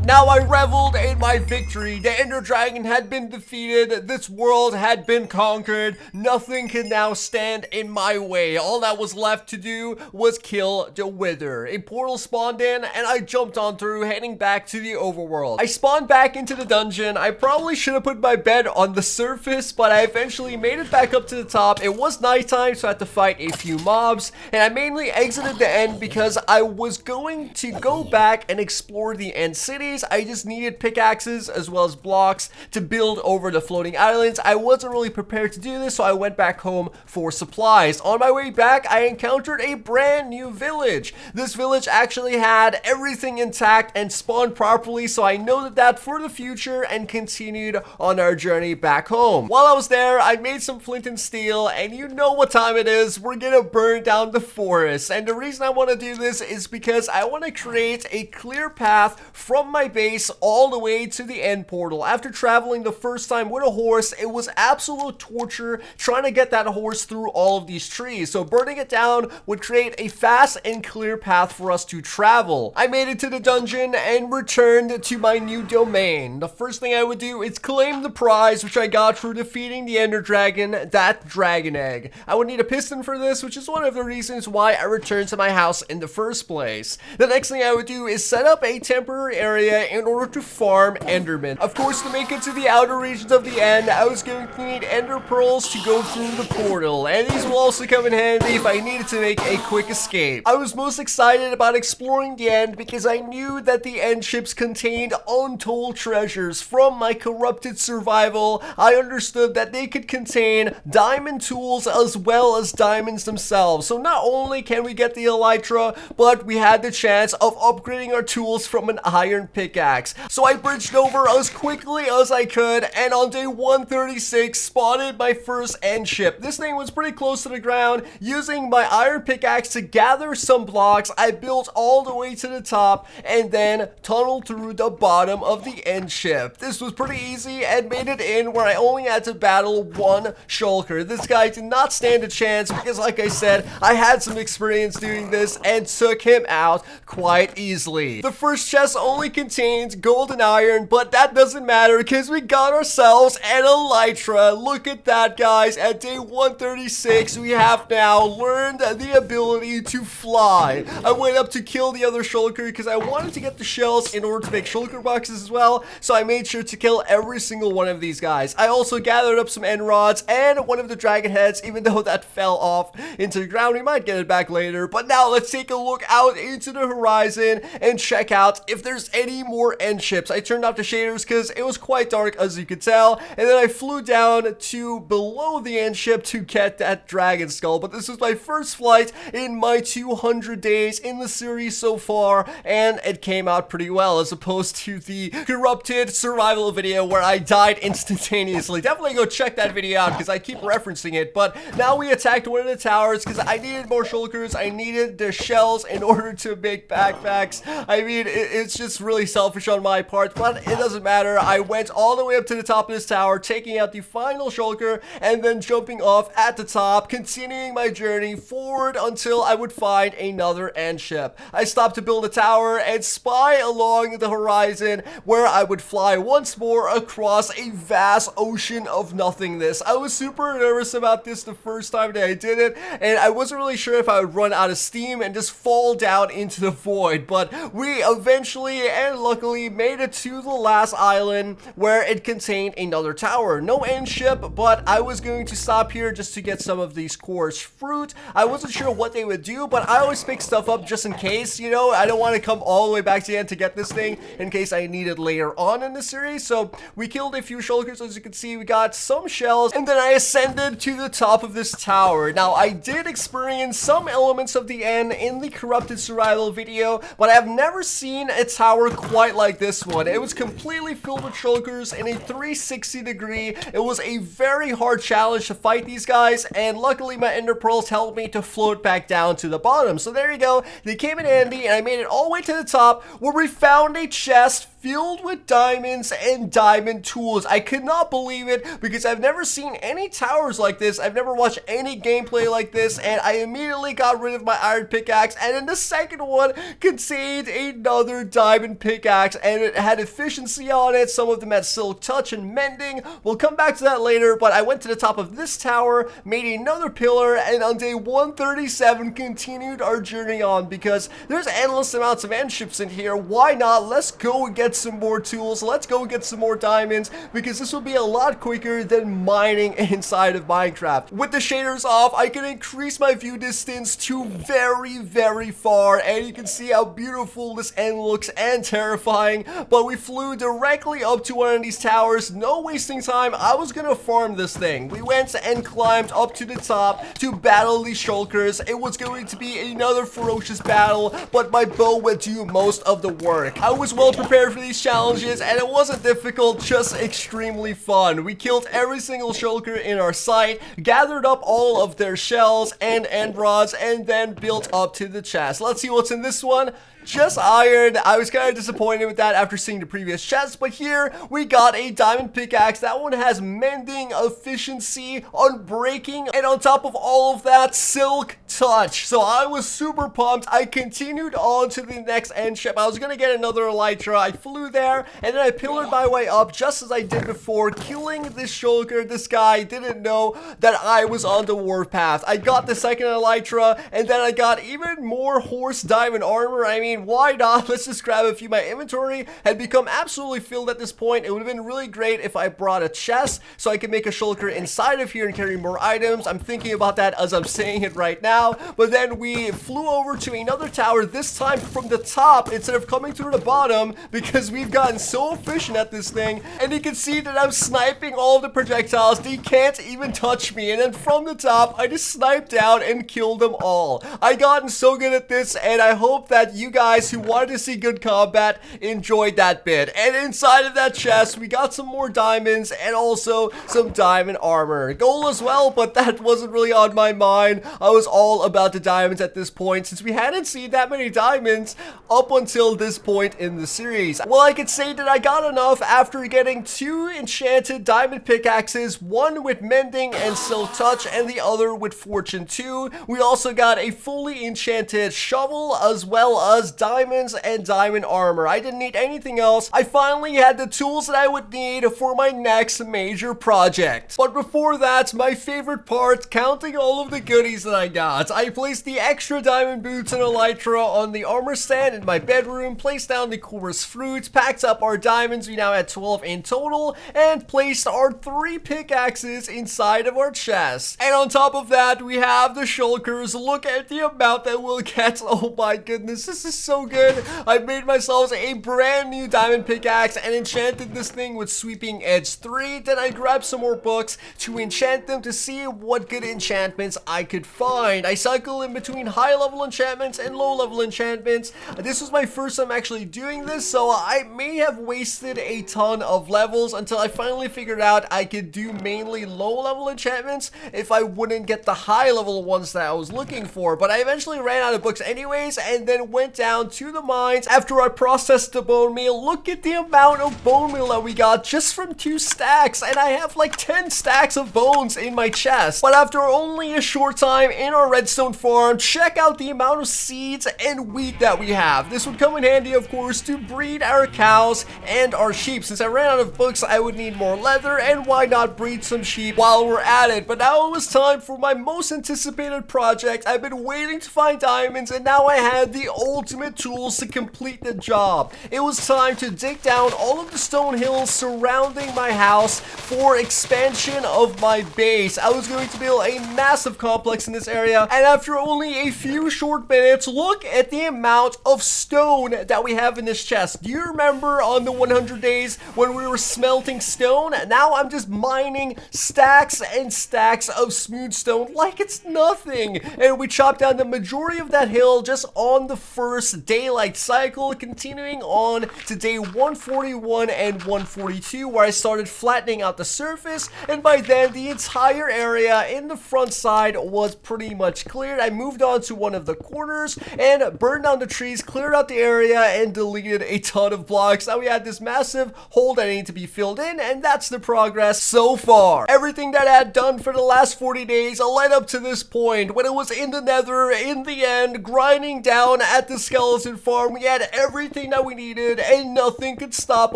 Now I reveled in my victory. The Ender Dragon had been defeated. This world had been conquered. Nothing can now stand in my way. All that was left to do was kill the Wither. A portal spawned in, and I jumped on through, heading back to the overworld. I spawned back into the dungeon. I probably should have put my bed on the surface, but I eventually made it back up to the top. It was nighttime, so I had to fight a few mobs, and I mainly exited the end because I was going to go back and explore the end cities. I just needed pickaxes as well as blocks to build over the floating islands. I wasn't really prepared to do this, so I went back home for supplies. On my way back, I encountered a brand new village. This village actually had everything intact and spawned properly, so I noted that for the future and continued on our journey back home. While I was there, I made some flint and steel, and you know what time it is. We're gonna burn down the forest, and the reason I want to do this is because I want to create a clear path from my base all the way to the end portal. After traveling the first time with a horse, it was absolute torture trying to get that horse through all of these trees. So burning it down would create a fast and clear path for us to travel. I made it to the dungeon and returned to my new domain. The first thing I would do is claim the prize, which I got for defeating the Ender Dragon, that dragon egg. I would need a piston for this, which is one of the reasons why I returned to my house in the first place. The next thing I would do is set up a temporary area area in order to farm Enderman. Of course, to make it to the outer regions of the end, I was going to need Ender Pearls to go through the portal, and these will also come in handy if I needed to make a quick escape. I was most excited about exploring the end because I knew that the end ships contained untold treasures. From my corrupted survival, I understood that they could contain diamond tools as well as diamonds themselves. So not only can we get the elytra, but we had the chance of upgrading our tools from an iron pickaxe. So I bridged over as quickly as I could, and on day 136 spotted my first end ship. This thing was pretty close to the ground. Using my iron pickaxe to gather some blocks, I built all the way to the top and then tunneled through the bottom of the end ship. This was pretty easy and made it in where I only had to battle one shulker. This guy did not stand a chance because, like I said, I had some experience doing this and took him out quite easily. The first chest only contains gold and iron, but that doesn't matter because we got ourselves an elytra. Look at that, guys. At day 136, we have now learned the ability to fly. I went up to kill the other shulker because I wanted to get the shells in order to make shulker boxes as well, so I made sure to kill every single one of these guys. I also gathered up some end rods and one of the dragon heads, even though that fell off into the ground. We might get it back later, but now let's take a look out into the horizon and check out if there's any more end ships. I turned off the shaders because it was quite dark, as you could tell, and then I flew down to below the end ship to get that dragon skull. But this was my first flight in my 200 days in the series so far, and it came out pretty well as opposed to the corrupted survival video where I died instantaneously. Definitely go check that video out because I keep referencing it. But now we attacked one of the towers because I needed more shulkers. I needed the shells in order to make backpacks. I mean, it's just really selfish on my part, but it doesn't matter. I went all the way up to the top of this tower, taking out the final shulker and then jumping off at the top, continuing my journey forward until I would find another end ship. I stopped to build a tower and spy along the horizon where I would fly once more across a vast ocean of nothingness. I was super nervous about this the first time that I did it, and I wasn't really sure if I would run out of steam and just fall down into the void, but we eventually and luckily made it to the last island where it contained another tower. No end ship, but I was going to stop here just to get some of these coarse fruit. I wasn't sure what they would do, but I always pick stuff up just in case, you know. I don't want to come all the way back to the end to get this thing in case I need it later on in the series. So we killed a few shulkers, as you can see. We got some shells, and then I ascended to the top of this tower. Now, I did experience some elements of the end in the corrupted survival video, but I've never seen a tower quite like this one. It was completely filled with shulkers in a 360 degree. It was a very hard challenge to fight these guys, and luckily my ender pearls helped me to float back down to the bottom. So there you go. They came in handy, and I made it all the way to the top where we found a chest filled with diamonds and diamond tools. I could not believe it because I've never seen any towers like this. I've never watched any gameplay like this, and I immediately got rid of my iron pickaxe, and then the second one contained another diamond pickaxe, and it had efficiency on it. Some of them had silk touch and mending. We'll come back to that later, but I went to the top of this tower, made another pillar, and on day 137 continued our journey on because there's endless amounts of end ships in here. Why not? Let's go and get some more tools. Let's go get some more diamonds because this will be a lot quicker than mining inside of Minecraft. With the shaders off, I can increase my view distance to very, very far, and you can see how beautiful this end looks and terrifying. But we flew directly up to one of these towers. No wasting time. I was gonna farm this thing. We went and climbed up to the top to battle these shulkers. It was going to be another ferocious battle, but my bow would do most of the work. I was well prepared for these challenges, and it wasn't difficult, just extremely fun. We killed every single shulker in our sight, gathered up all of their shells and end rods, and then built up to the chest. Let's see what's in this one. Just iron. I was kind of disappointed with that after seeing the previous chest, but here we got a diamond pickaxe. That one has mending, efficiency, unbreaking, and on top of all of that, silk touch. So I was super pumped. I continued on to the next end ship. I was gonna get another elytra. I flew there, and then I pillared my way up just as I did before, killing this shulker. This guy didn't know that I was on the warpath. I got the second elytra, and then I got even more horse diamond armor. I mean, mean, why not? Let's just grab a few. My inventory had become absolutely filled at this point. It would have been really great if I brought a chest so I could make a shulker inside of here and carry more items. I'm thinking about that as I'm saying it right now. But then we flew over to another tower, this time from the top instead of coming through the bottom, because we've gotten so efficient at this thing. And you can see that I'm sniping all the projectiles. They can't even touch me. And then from the top, I just sniped down and killed them all. I gotten so good at this, and I hope that you guys who wanted to see good combat enjoyed that bit. And inside of that chest, we got some more diamonds and also some diamond armor. Gold as well, but that wasn't really on my mind. I was all about the diamonds at this point, since we hadn't seen that many diamonds up until this point in the series. Well, I could say that I got enough after getting 2 enchanted diamond pickaxes, one with mending and silk touch and the other with fortune 2. We also got a fully enchanted shovel as well as diamonds and diamond armor. I didn't need anything else. I finally had the tools that I would need for my next major project. But before that, my favorite part, counting all of the goodies that I got. I placed the extra diamond boots and elytra on the armor stand in my bedroom, placed down the chorus fruit, packed up our diamonds, we now had 12 in total, and placed our 3 pickaxes inside of our chest. And on top of that, we have the shulkers. Look at the amount that we'll get. Oh my goodness, this is so good. I made myself a brand new diamond pickaxe and enchanted this thing with sweeping edge 3. Then I grabbed some more books to enchant them to see what good enchantments I could find. I cycle in between high level enchantments and low level enchantments. This was my first time actually doing this, so I may have wasted a ton of levels until I finally figured out I could do mainly low level enchantments if I wouldn't get the high level ones that I was looking for. But I eventually ran out of books anyways, and then went down to the mines after I processed the bone meal. Look at the amount of bone meal that we got just from 2 stacks, and I have like 10 stacks of bones in my chest. But after only a short time in our redstone farm, check out the amount of seeds and wheat that we have. This would come in handy, of course, to breed our cows and our sheep. Since I ran out of books, I would need more leather, and why not breed some sheep while we're at it. But now it was time for my most anticipated project. I've been waiting to find diamonds, and now I had the ultimate tools to complete the job. It was time to dig down all of the stone hills surrounding my house for expansion of my base. I was going to build a massive complex in this area, and after only a few short minutes, look at the amount of stone that we have in this chest. Do you remember on the 100 days when we were smelting stone? Now I'm just mining stacks and stacks of smooth stone like it's nothing. And we chopped down the majority of that hill just on the first daylight cycle, continuing on to day 141 and 142, where I started flattening out the surface, and by then the entire area in the front side was pretty much cleared. I moved on to one of the corners and burned down the trees, cleared out the area, and deleted a ton of blocks. Now we had this massive hole that needed to be filled in, and that's the progress so far. Everything that I had done for the last 40 days led up to this point when it was in the nether, in the end, grinding down at the skeleton farm. We had everything that we needed, and nothing could stop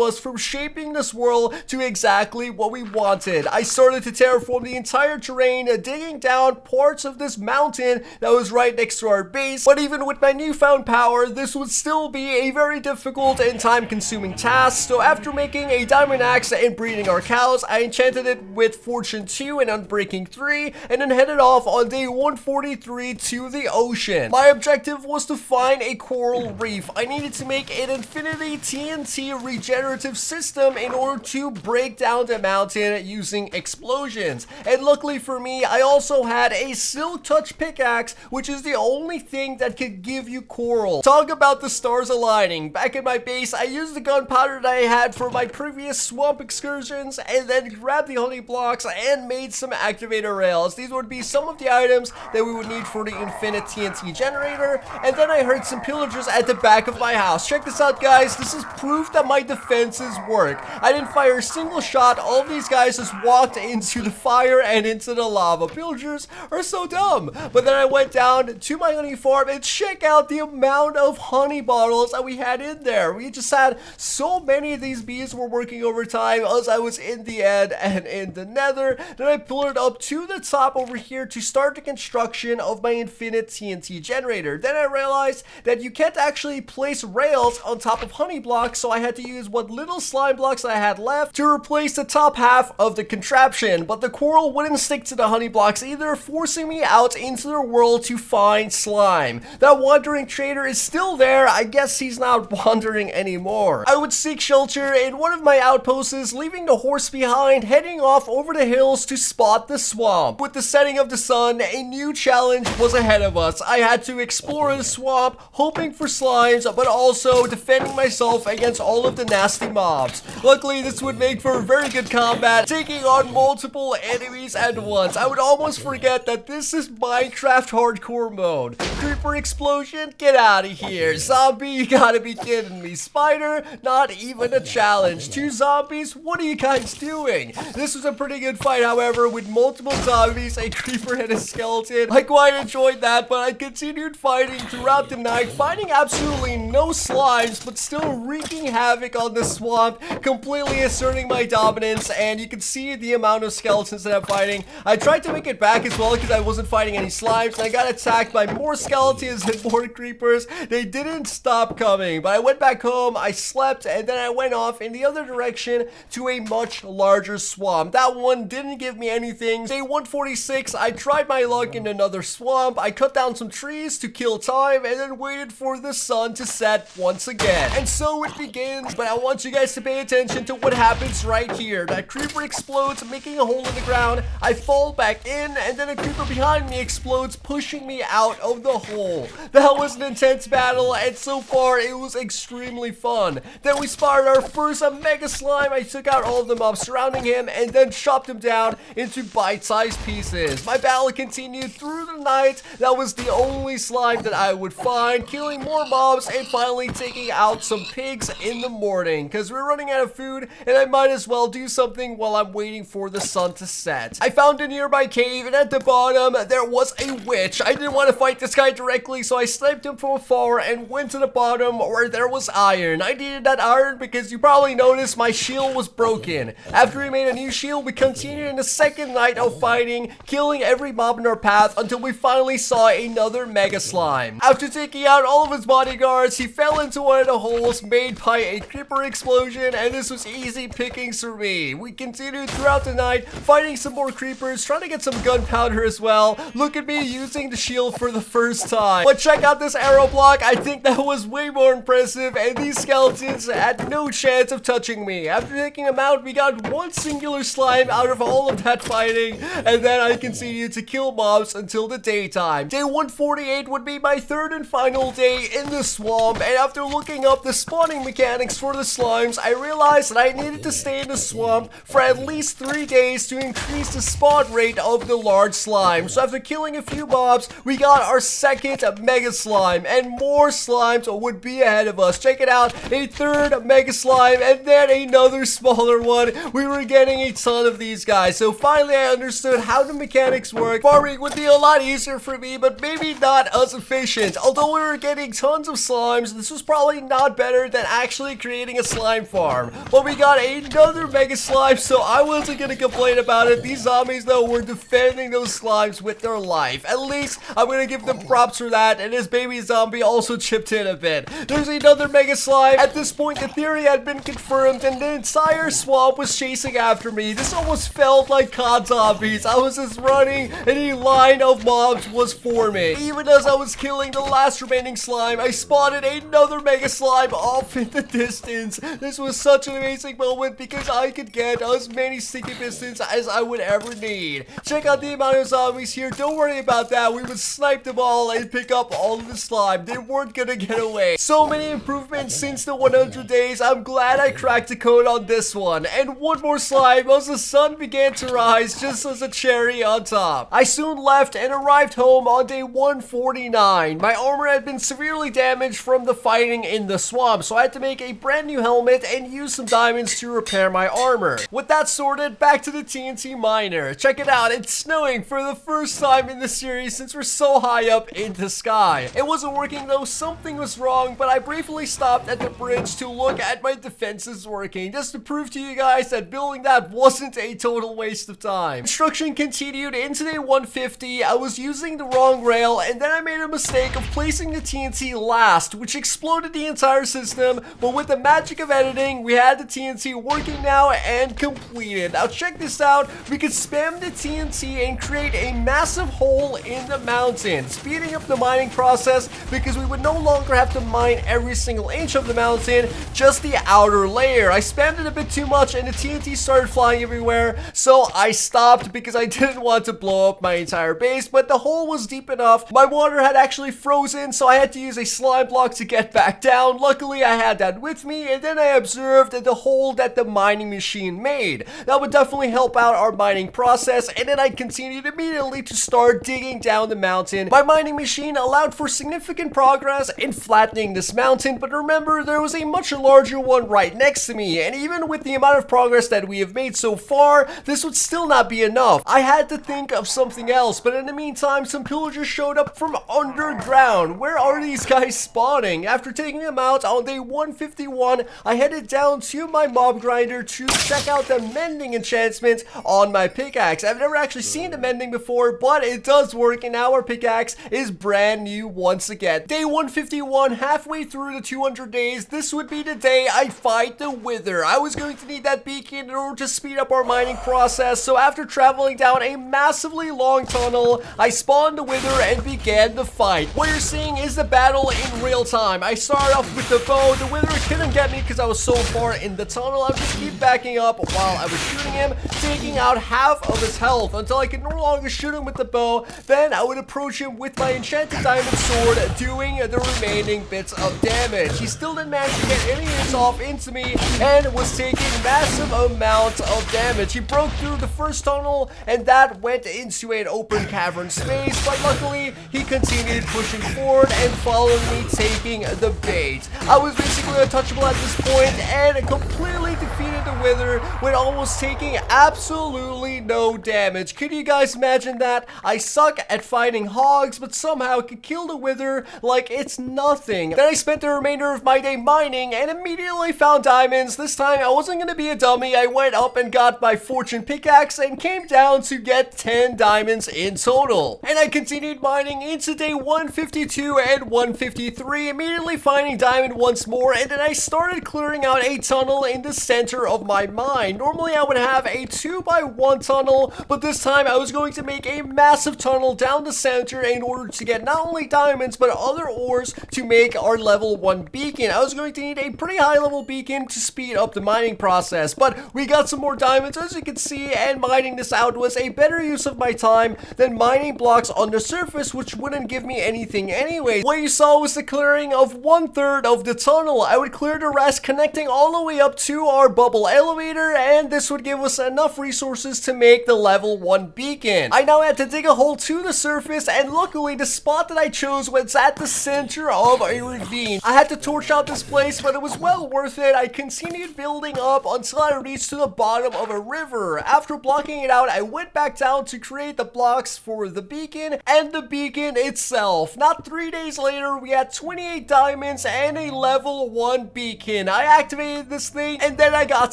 us from shaping this world to exactly what we wanted. I started to terraform the entire terrain, digging down parts of this mountain that was right next to our base. But even with my newfound power, this would still be a very difficult and time-consuming task. So after making a diamond axe and breeding our cows, I enchanted it with fortune 2 and unbreaking 3, and then headed off on day 143 to the ocean. My objective was to find a coral reef. I needed to make an infinity TNT regenerative system in order to break down the mountain using explosions. And luckily for me, I also had a silk touch pickaxe, which is the only thing that could give you coral. Talk about the stars aligning. Back at my base, I used the gunpowder that I had for my previous swamp excursions, and then grabbed the honey blocks and made some activator rails. These would be some of the items that we would need for the infinite TNT generator. And then I heard some pillagers at the back of my house. Check this out, guys. This is proof that my defenses work. I didn't fire a single shot. All of these guys just walked into the fire and into the lava. Pillagers are so dumb. But then I went down to my honey farm and check out the amount of honey bottles that we had in there. We just had so many of these bees were working overtime as I was in the end and in the nether. Then I pulled it up to the top over here to start the construction of my infinite TNT generator. Then I realized that you can't actually place rails on top of honey blocks, so I had to use what little slime blocks I had left to replace the top half of the contraption. But the coral wouldn't stick to the honey blocks either, forcing me out into the world to find slime. That wandering trader is still there. I guess he's not wandering anymore. I would seek shelter in one of my outposts, leaving the horse behind, heading off over the hills to spot the swamp. With the setting of the sun, a new challenge was ahead of us. I had to explore the swamp, hoping for slimes, but also defending myself against all of the nasty mobs. Luckily, this would make for very good combat, taking on multiple enemies at once. I would almost forget that this is Minecraft hardcore mode. Creeper explosion, get out of here. Zombie, you gotta be kidding me. Spider, not even a challenge. 2 zombies, what are you guys doing? This was a pretty good fight, however, with multiple zombies, a creeper and a skeleton. I quite enjoyed that, but I continued fighting throughout the night, finding absolutely no slimes, but still wreaking havoc on the swamp, completely asserting my dominance, and you can see the amount of skeletons that I'm fighting. I tried to make it back as well because I wasn't fighting any slimes, and I got attacked by more skeletons and more creepers. They didn't stop coming, but I went back home, I slept, and then I went off in the other direction to a much larger swamp. That one didn't give me anything. Day 146, I tried my luck in another swamp. I cut down some trees to kill time and then waited for the sun to set once again. And so it begins, but I want you guys to pay attention to what happens right here. That creeper explodes, making a hole in the ground. I fall back in, and then a creeper behind me explodes, pushing me out of the hole. That was an intense battle, and so far it was extremely fun. Then we spotted our first mega slime. I took out all of the mobs surrounding him and then chopped him down into bite-sized pieces. My battle continued through the night. That was the only slime that I would find, killing more mobs and finally taking out some pigs in the morning because we're running out of food and I might as well do something while I'm waiting for the sun to set. I found a nearby cave, and at the bottom there was a witch. I didn't want to fight this guy directly, so I sniped him from afar and went to the bottom where there was iron. I needed that iron because you probably noticed my shield was broken. After we made a new shield, we continued in the second night of fighting, killing every mob in our path until we finally saw another mega slime. After taking out all of his bodyguards, he fell into one of the holes made by a creeper explosion, and this was easy pickings for me. We continued throughout the night, fighting some more creepers, trying to get some gunpowder as well. Look at me using the shield for the first time. But check out this arrow block. I think that was way more impressive, and these skeletons had no chance of touching me. After taking them out, we got one singular slime out of all of that fighting, and then I continued to kill mobs until the daytime. Day 148 would be my third and final day in the swamp, and after looking up the spawning mechanics for the slimes, I realized that I needed to stay in the swamp for at least 3 days to increase the spawn rate of the large slime. So after killing a few mobs, we got our second mega slime, and more slimes would be ahead of us. Check it out, a third mega slime, and then another smaller one. We were getting a ton of these guys, so finally I understood how the mechanics work. Farming would be a lot easier for me, but maybe not as efficient. Although we were getting tons of slimes, this was probably not better than actually creating a slime farm. But we got another mega slime, so I wasn't gonna complain about it. These zombies though were defending those slimes with their life. At least I'm gonna give them props for that, and this baby zombie also chipped in a bit. There's another mega slime. At this point the theory had been confirmed, and the entire swamp was chasing after me. This almost felt like COD zombies. I was just running, and a line of mobs was forming. Even as I was killing the last remaining slime, I spotted another mega slime off in the distance. This was such an amazing moment because I could get as many sticky pistons as I would ever need. Check out the amount of zombies here. Don't worry about that. We would snipe them all and pick up all of the slime. They weren't gonna get away. So many improvements since the 100 days. I'm glad I cracked the code on this one. And one more slime as the sun began to rise, just as a cherry on top. I soon left and arrived home on day 149. My armor had been severely damaged from the fighting in the swamp, so I had to make a brand new helmet and use some diamonds to repair my armor. With that sorted, back to the TNT miner. Check it out, it's snowing for the first time in the series since we're so high up in the sky. It wasn't working though, something was wrong, but I briefly stopped at the bridge to look at my defenses working, just to prove to you guys that building that wasn't a total waste of time. Construction continued into day 150. I was using the wrong rail, and then I made a mistake of placing the TNT TNT last, which exploded the entire system, but with the magic of editing, we had the TNT working now and completed. Now check this out, we could spam the TNT and create a massive hole in the mountain, speeding up the mining process because we would no longer have to mine every single inch of the mountain, just the outer layer. I spammed it a bit too much and the TNT started flying everywhere, so I stopped because I didn't want to blow up my entire base, but the hole was deep enough. My water had actually frozen, so I had to use a slime block to get back down. Luckily, I had that with me, and then I observed the hole that the mining machine made. That would definitely help out our mining process, and then I continued immediately to start digging down the mountain. My mining machine allowed for significant progress in flattening this mountain, but remember, there was a much larger one right next to me, and even with the amount of progress that we have made so far, this would still not be enough. I had to think of something else, but in the meantime, some pillagers showed up from underground. Where are these guys spawning? After taking them out on day 151, I headed down to my mob grinder to check out the mending enchantment on my pickaxe. I've never actually seen the mending before, but it does work, and now our pickaxe is brand new once again. Day 151, halfway through the 200 days, this would be the day I fight the Wither. I was going to need that beacon in order to speed up our mining process, so after traveling down a massively long tunnel, I spawned the Wither and began the fight. What you're seeing is the battle in real time. I started off with the bow. The Wither couldn't get me because I was so far in the tunnel. I would just keep backing up while I was shooting him, taking out half of his health until I could no longer shoot him with the bow. Then I would approach him with my enchanted diamond sword, doing the remaining bits of damage. He still didn't manage to get any hits off into me and was taking massive amounts of damage. He broke through the first tunnel and that went into an open cavern space, but luckily he continued pushing forward and following me, taking the bait. I was basically untouchable at this point and completely defeated the Wither with almost taking absolutely no damage. Could you guys imagine that? I suck at fighting hogs, but somehow could kill the Wither like it's nothing. Then I spent the remainder of my day mining and immediately found diamonds. This time I wasn't going to be a dummy. I went up and got my fortune pickaxe and came down to get 10 diamonds in total. And I continued mining into day 152 and 153, immediately finding diamond once more, and then I started clearing out a tunnel in the center of my mine. Normally I would have a 2x1 tunnel, but this time I was going to make a massive tunnel down the center in order to get not only diamonds but other ores to make our level 1 beacon. I was going to need a pretty high level beacon to speed up the mining process, but we got some more diamonds as you can see, and mining this out was a better use of my time than mining blocks on the surface, which wouldn't give me anything anyway. What you saw was the clearing of 1/3 of the tunnel. I would clear the rest, connecting all the way up to our bubble elevator, and this would give us enough resources to make the level 1 beacon. I now had to dig a hole to the surface, and luckily the spot that I chose was at the center of a ravine. I had to torch out this place, but it was well worth it. I continued building up until I reached to the bottom of a river. After blocking it out, I went back down to create the blocks for the beacon and the beacon itself. Not 3 days later, we had 28 diamonds and a level 1 beacon. I activated this thing and then I got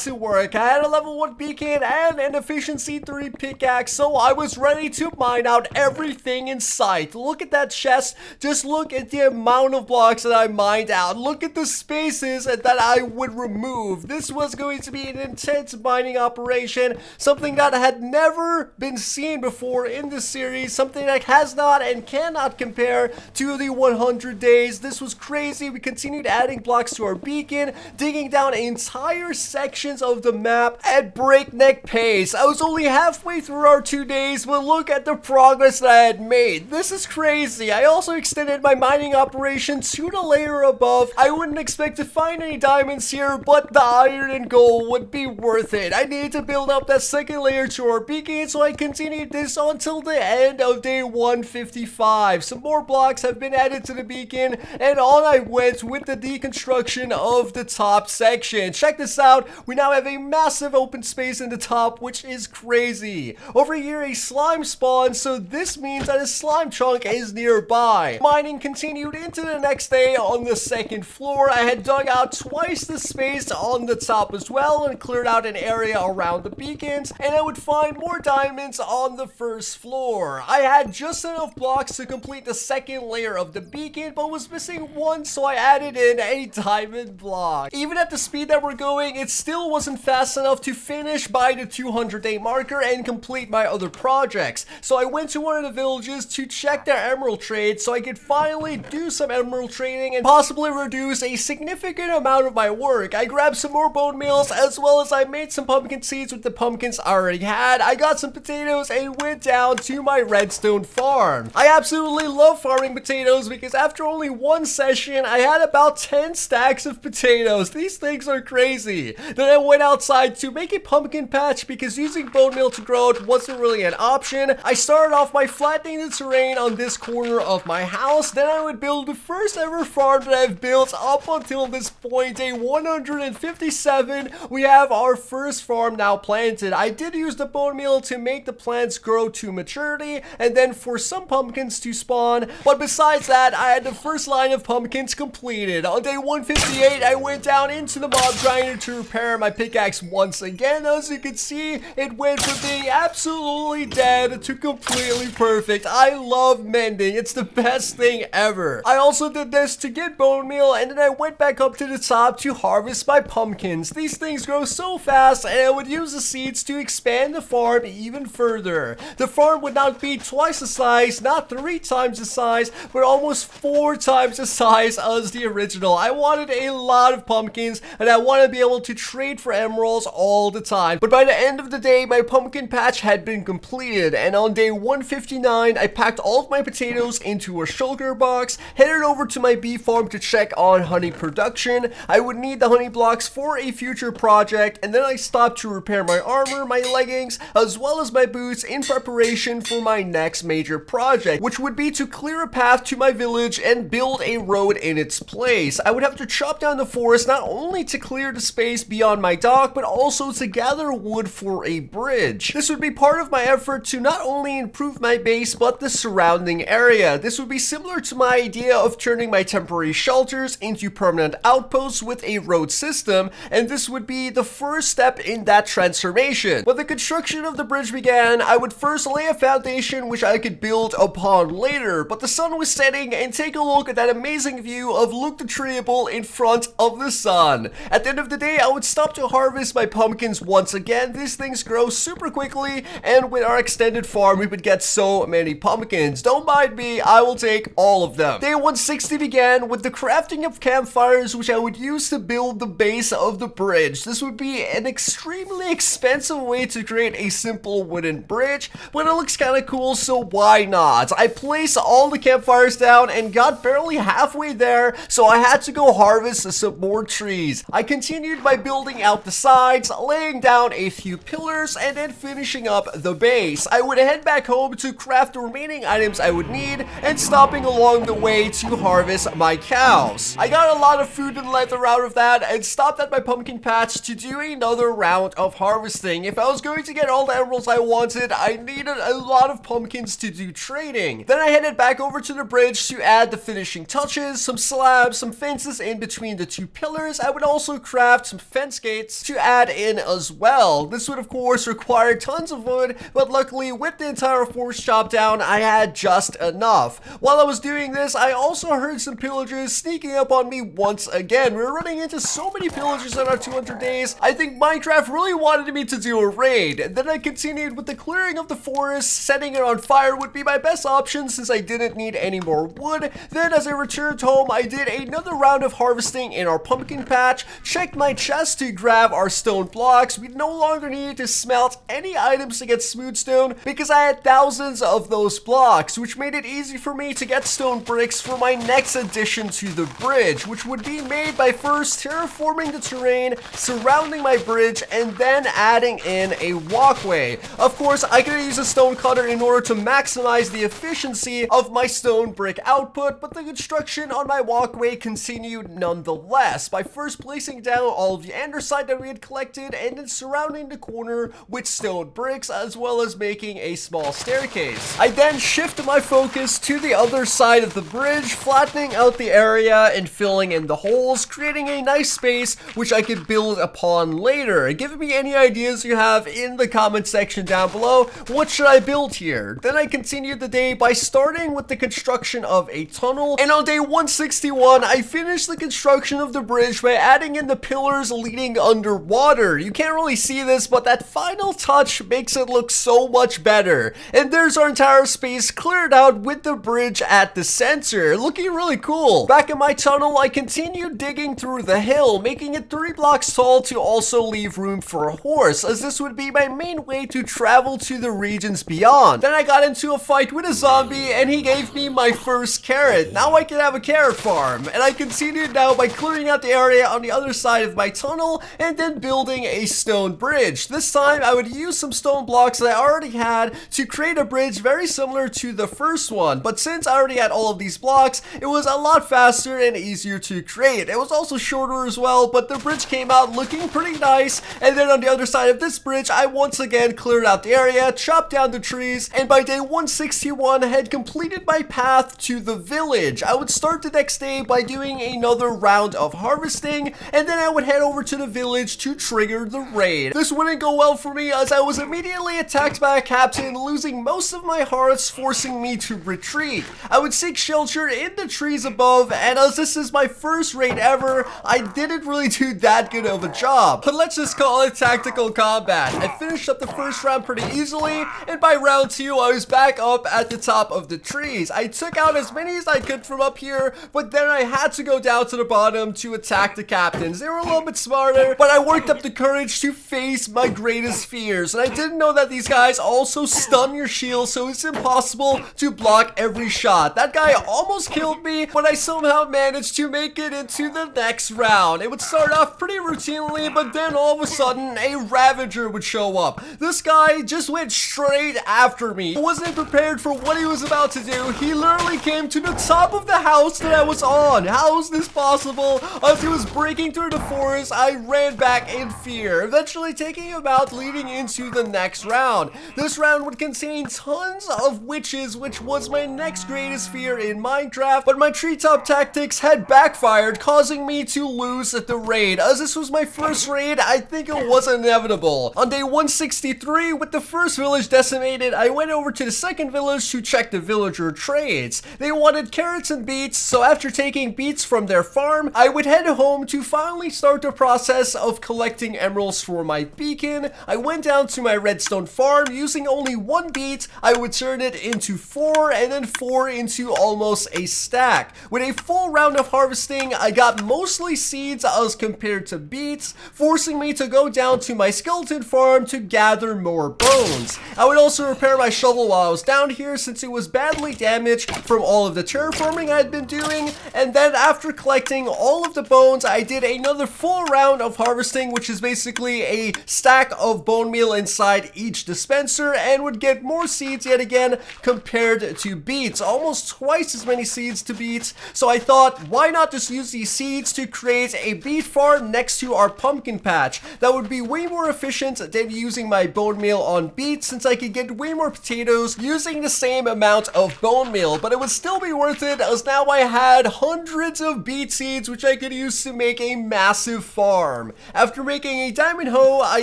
to work. I had a level 1 beacon and an efficiency 3 pickaxe, so I was ready to mine out everything in sight. Look at that chest. Just look at the amount of blocks that I mined out. Look at the spaces that I would remove. This was going to be an intense mining operation, something that had never been seen before in this series, something that has not and cannot compare to the 100 days. This was crazy. We continued adding blocks to our beacon, digging down entire sections of the map at breakneck pace. I was only halfway through our 2 days, but look at the progress that I had made. This is crazy. I also extended my mining operation to the layer above. I wouldn't expect to find any diamonds here, but the iron and gold would be worth it. I needed to build up that second layer to our beacon, so I continued this until the end of day 155. Some more blocks have been added to the beacon, and on I went with the deconstruction of the top section. Check this out. We now have a massive open space in the top top, which is crazy. Over here, a slime spawned, so this means that a slime chunk is nearby. Mining continued into the next day on the second floor. I had dug out twice the space on the top as well and cleared out an area around the beacons, and I would find more diamonds on the first floor. I had just enough blocks to complete the second layer of the beacon, but was missing one, so I added in a diamond block. Even at the speed that we're going, it still wasn't fast enough to finish by the 200-day marker and complete my other projects. So I went to one of the villages to check their emerald trade so I could finally do some emerald trading and possibly reduce a significant amount of my work. I grabbed some more bone meals, as well as I made some pumpkin seeds with the pumpkins I already had. I got some potatoes and went down to my redstone farm. I absolutely love farming potatoes because after only one session, I had about 10 stacks of potatoes. These things are crazy. Then I went outside to make a pumpkin patch because using bone meal to grow it wasn't really an option. I started off by flattening the terrain on this corner of my house. Then I would build the first ever farm that I've built up until this point, day 157. We have our first farm now planted. I did use the bone meal to make the plants grow to maturity and then for some pumpkins to spawn, but besides that, I had the first line of pumpkins completed. On day 158, I went down into the mob grinder to repair my pickaxe once again. As you can see, it went from being absolutely dead to completely perfect. I love mending. It's the best thing ever. I also did this to get bone meal, and then I went back up to the top to harvest my pumpkins. These things grow so fast, and I would use the seeds to expand the farm even further. The farm would not be twice the size, not 3 times the size, but almost 4 times the size as the original. I wanted a lot of pumpkins, and I want to be able to trade for emeralds all the time. But by the end of the day, my pumpkin patch had been completed, and on day 159, I packed all of my potatoes into a shulker box, headed over to my bee farm to check on honey production. I would need the honey blocks for a future project, and then I stopped to repair my armor, my leggings, as well as my boots in preparation for my next major project, which would be to clear a path to my village and build a road in its place. I would have to chop down the forest not only to clear the space beyond my dock, but also to gather wood for a bridge. This would be part of my effort to not only improve my base, but the surrounding area. This would be similar to my idea of turning my temporary shelters into permanent outposts with a road system, and this would be the first step in that transformation. When the construction of the bridge began, I would first lay a foundation which I could build upon later, but the sun was setting, and take a look at that amazing view of Luke the Treeable in front of the sun. At the end of the day, I would stop to harvest my pumpkins once again. These things grow super quickly, and with our extended farm, we would get so many pumpkins. Don't mind me, I will take all of them. Day 160 began with the crafting of campfires, which I would use to build the base of the bridge. This would be an extremely expensive way to create a simple wooden bridge, but it looks kind of cool, so why not? I placed all the campfires down and got barely halfway there, so I had to go harvest some more trees. I continued by building out the sides, laying down a few pillars, and then finishing up the base. I would head back home to craft the remaining items I would need, and stopping along the way to harvest my cows. I got a lot of food and leather out of that, and stopped at my pumpkin patch to do another round of harvesting. If I was going to get all the emeralds I wanted, I needed a lot of pumpkins to do trading. Then I headed back over to the bridge to add the finishing touches, some slabs, some fences in between the 2 pillars. I would also craft some fence gates to add in as well. This would of course require tons of wood, but luckily with the entire forest chopped down, I had just enough. While I was doing this, I also heard some pillagers sneaking up on me once again. We're running into so many pillagers in our 200 days. I think Minecraft really wanted me to do a raid. And then I continued with the clearing of the forest. Setting it on fire would be my best option since I didn't need any more wood. Then as I returned home, I did another round of harvesting in our pumpkin patch, checked my chest to grab our stone blocks. We no longer needed to smelt any items to get smooth stone because I had thousands of those blocks, which made it easy for me to get stone bricks for my next addition to the bridge, which would be made by first terraforming the terrain surrounding my bridge and then adding in a walkway. Of course, I could use a stone cutter in order to maximize the efficiency of my stone brick output, but the construction on my walkway continued nonetheless by first placing down all of the andesite that we had collected and then surrounding the corner with stone bricks, as well as making a small staircase. I then shift my focus to the other side of the bridge, flattening out the area and filling in the holes, creating a nice space which I could build upon later. Give me any ideas you have in the comment section down below. What should I build here? Then I continued the day by starting with the construction of a tunnel, and on day 161 I finished the construction of the bridge by adding in the pillars leading underwater. You can't really see this, but that final touch makes it look so much better. And there's our entire space cleared out with the bridge at the center, looking really cool. Back in my tunnel, I continued digging through the hill, making it 3 blocks tall to also leave room for a horse, as this would be my main way to travel to the regions beyond. Then I got into a fight with a zombie and he gave me my first carrot. Now I can have a carrot farm, and I continued now by clearing out the area on the other side of my tunnel and then building a stone bridge. This time I would use some stone blocks that I already had to create a bridge very similar to the first one, but since I already had all of these blocks, it was a lot faster and easier to create. It was also shorter as well, but the bridge came out looking pretty nice. And then on the other side of this bridge, I once again cleared out the area, chopped down the trees, and by day 161 I had completed my path to the village. I would start the next day by doing another round of harvesting, and then I would head over to the village to trigger the raid. This wouldn't go well for me, as I was immediately attacked by a captain, losing most of my hearts, forcing me to retreat. I would seek shelter in the trees above, and as this is my first raid ever, I didn't really do that good of a job. But let's just call it tactical combat. I finished up the first round pretty easily, and by round 2 I was back up at the top of the trees. I took out as many as I could from up here, but then I had to go down to the bottom to attack the captains. They were a little bit smarter, but I worked up the courage to face my greatest fears, and I didn't know that these guys also stun your shield, so it's impossible to block every shot. That guy almost killed me, but I somehow managed to make it into the next round. It would start off pretty routinely, but then all of a sudden a Ravager would show up. This guy just went straight after me. I wasn't prepared for what he was about to do. He literally came to the top of the house that I was on. How is this possible? As he was breaking through the forest, I ran back in fear, eventually taking him out, leading into the next round. This round would contain tons of witches, which was my next greatest fear in Minecraft, but my treetop tactics had backfired, causing me to lose at the raid. As this was my first raid, I think it was inevitable. On day 163, with the first village decimated, I went over to the second village to check the villager trades. They wanted carrots and beets, so after taking beets from their farm, I would head home to finally start the process of collecting emeralds for my beacon. I went down to my redstone farm. Using only 1 beet, I would turn it into 4, and then 4 into almost a stack. With a full round of harvesting, I got mostly seeds as compared to beets, forcing me to go down to my skeleton farm to gather more bones. I would also repair my shovel while I was down here, since it was badly damaged from all of the terraforming I had been doing. And then after collecting all of the bones, I did another full round of harvesting, which is basically a stack of bone meal inside each dispenser, and would get more seeds yet again compared to beets, almost twice as many seeds to beets. So I thought, why not just use these seeds to create a beet farm next to our pumpkin patch? That would be way more efficient than using my bone meal on beets, since I could get way more potatoes using the same amount of bone meal, but it would still be worth it, as now I had hundreds of beet seeds which I could use to make a massive farm. After making a diamond hoe, I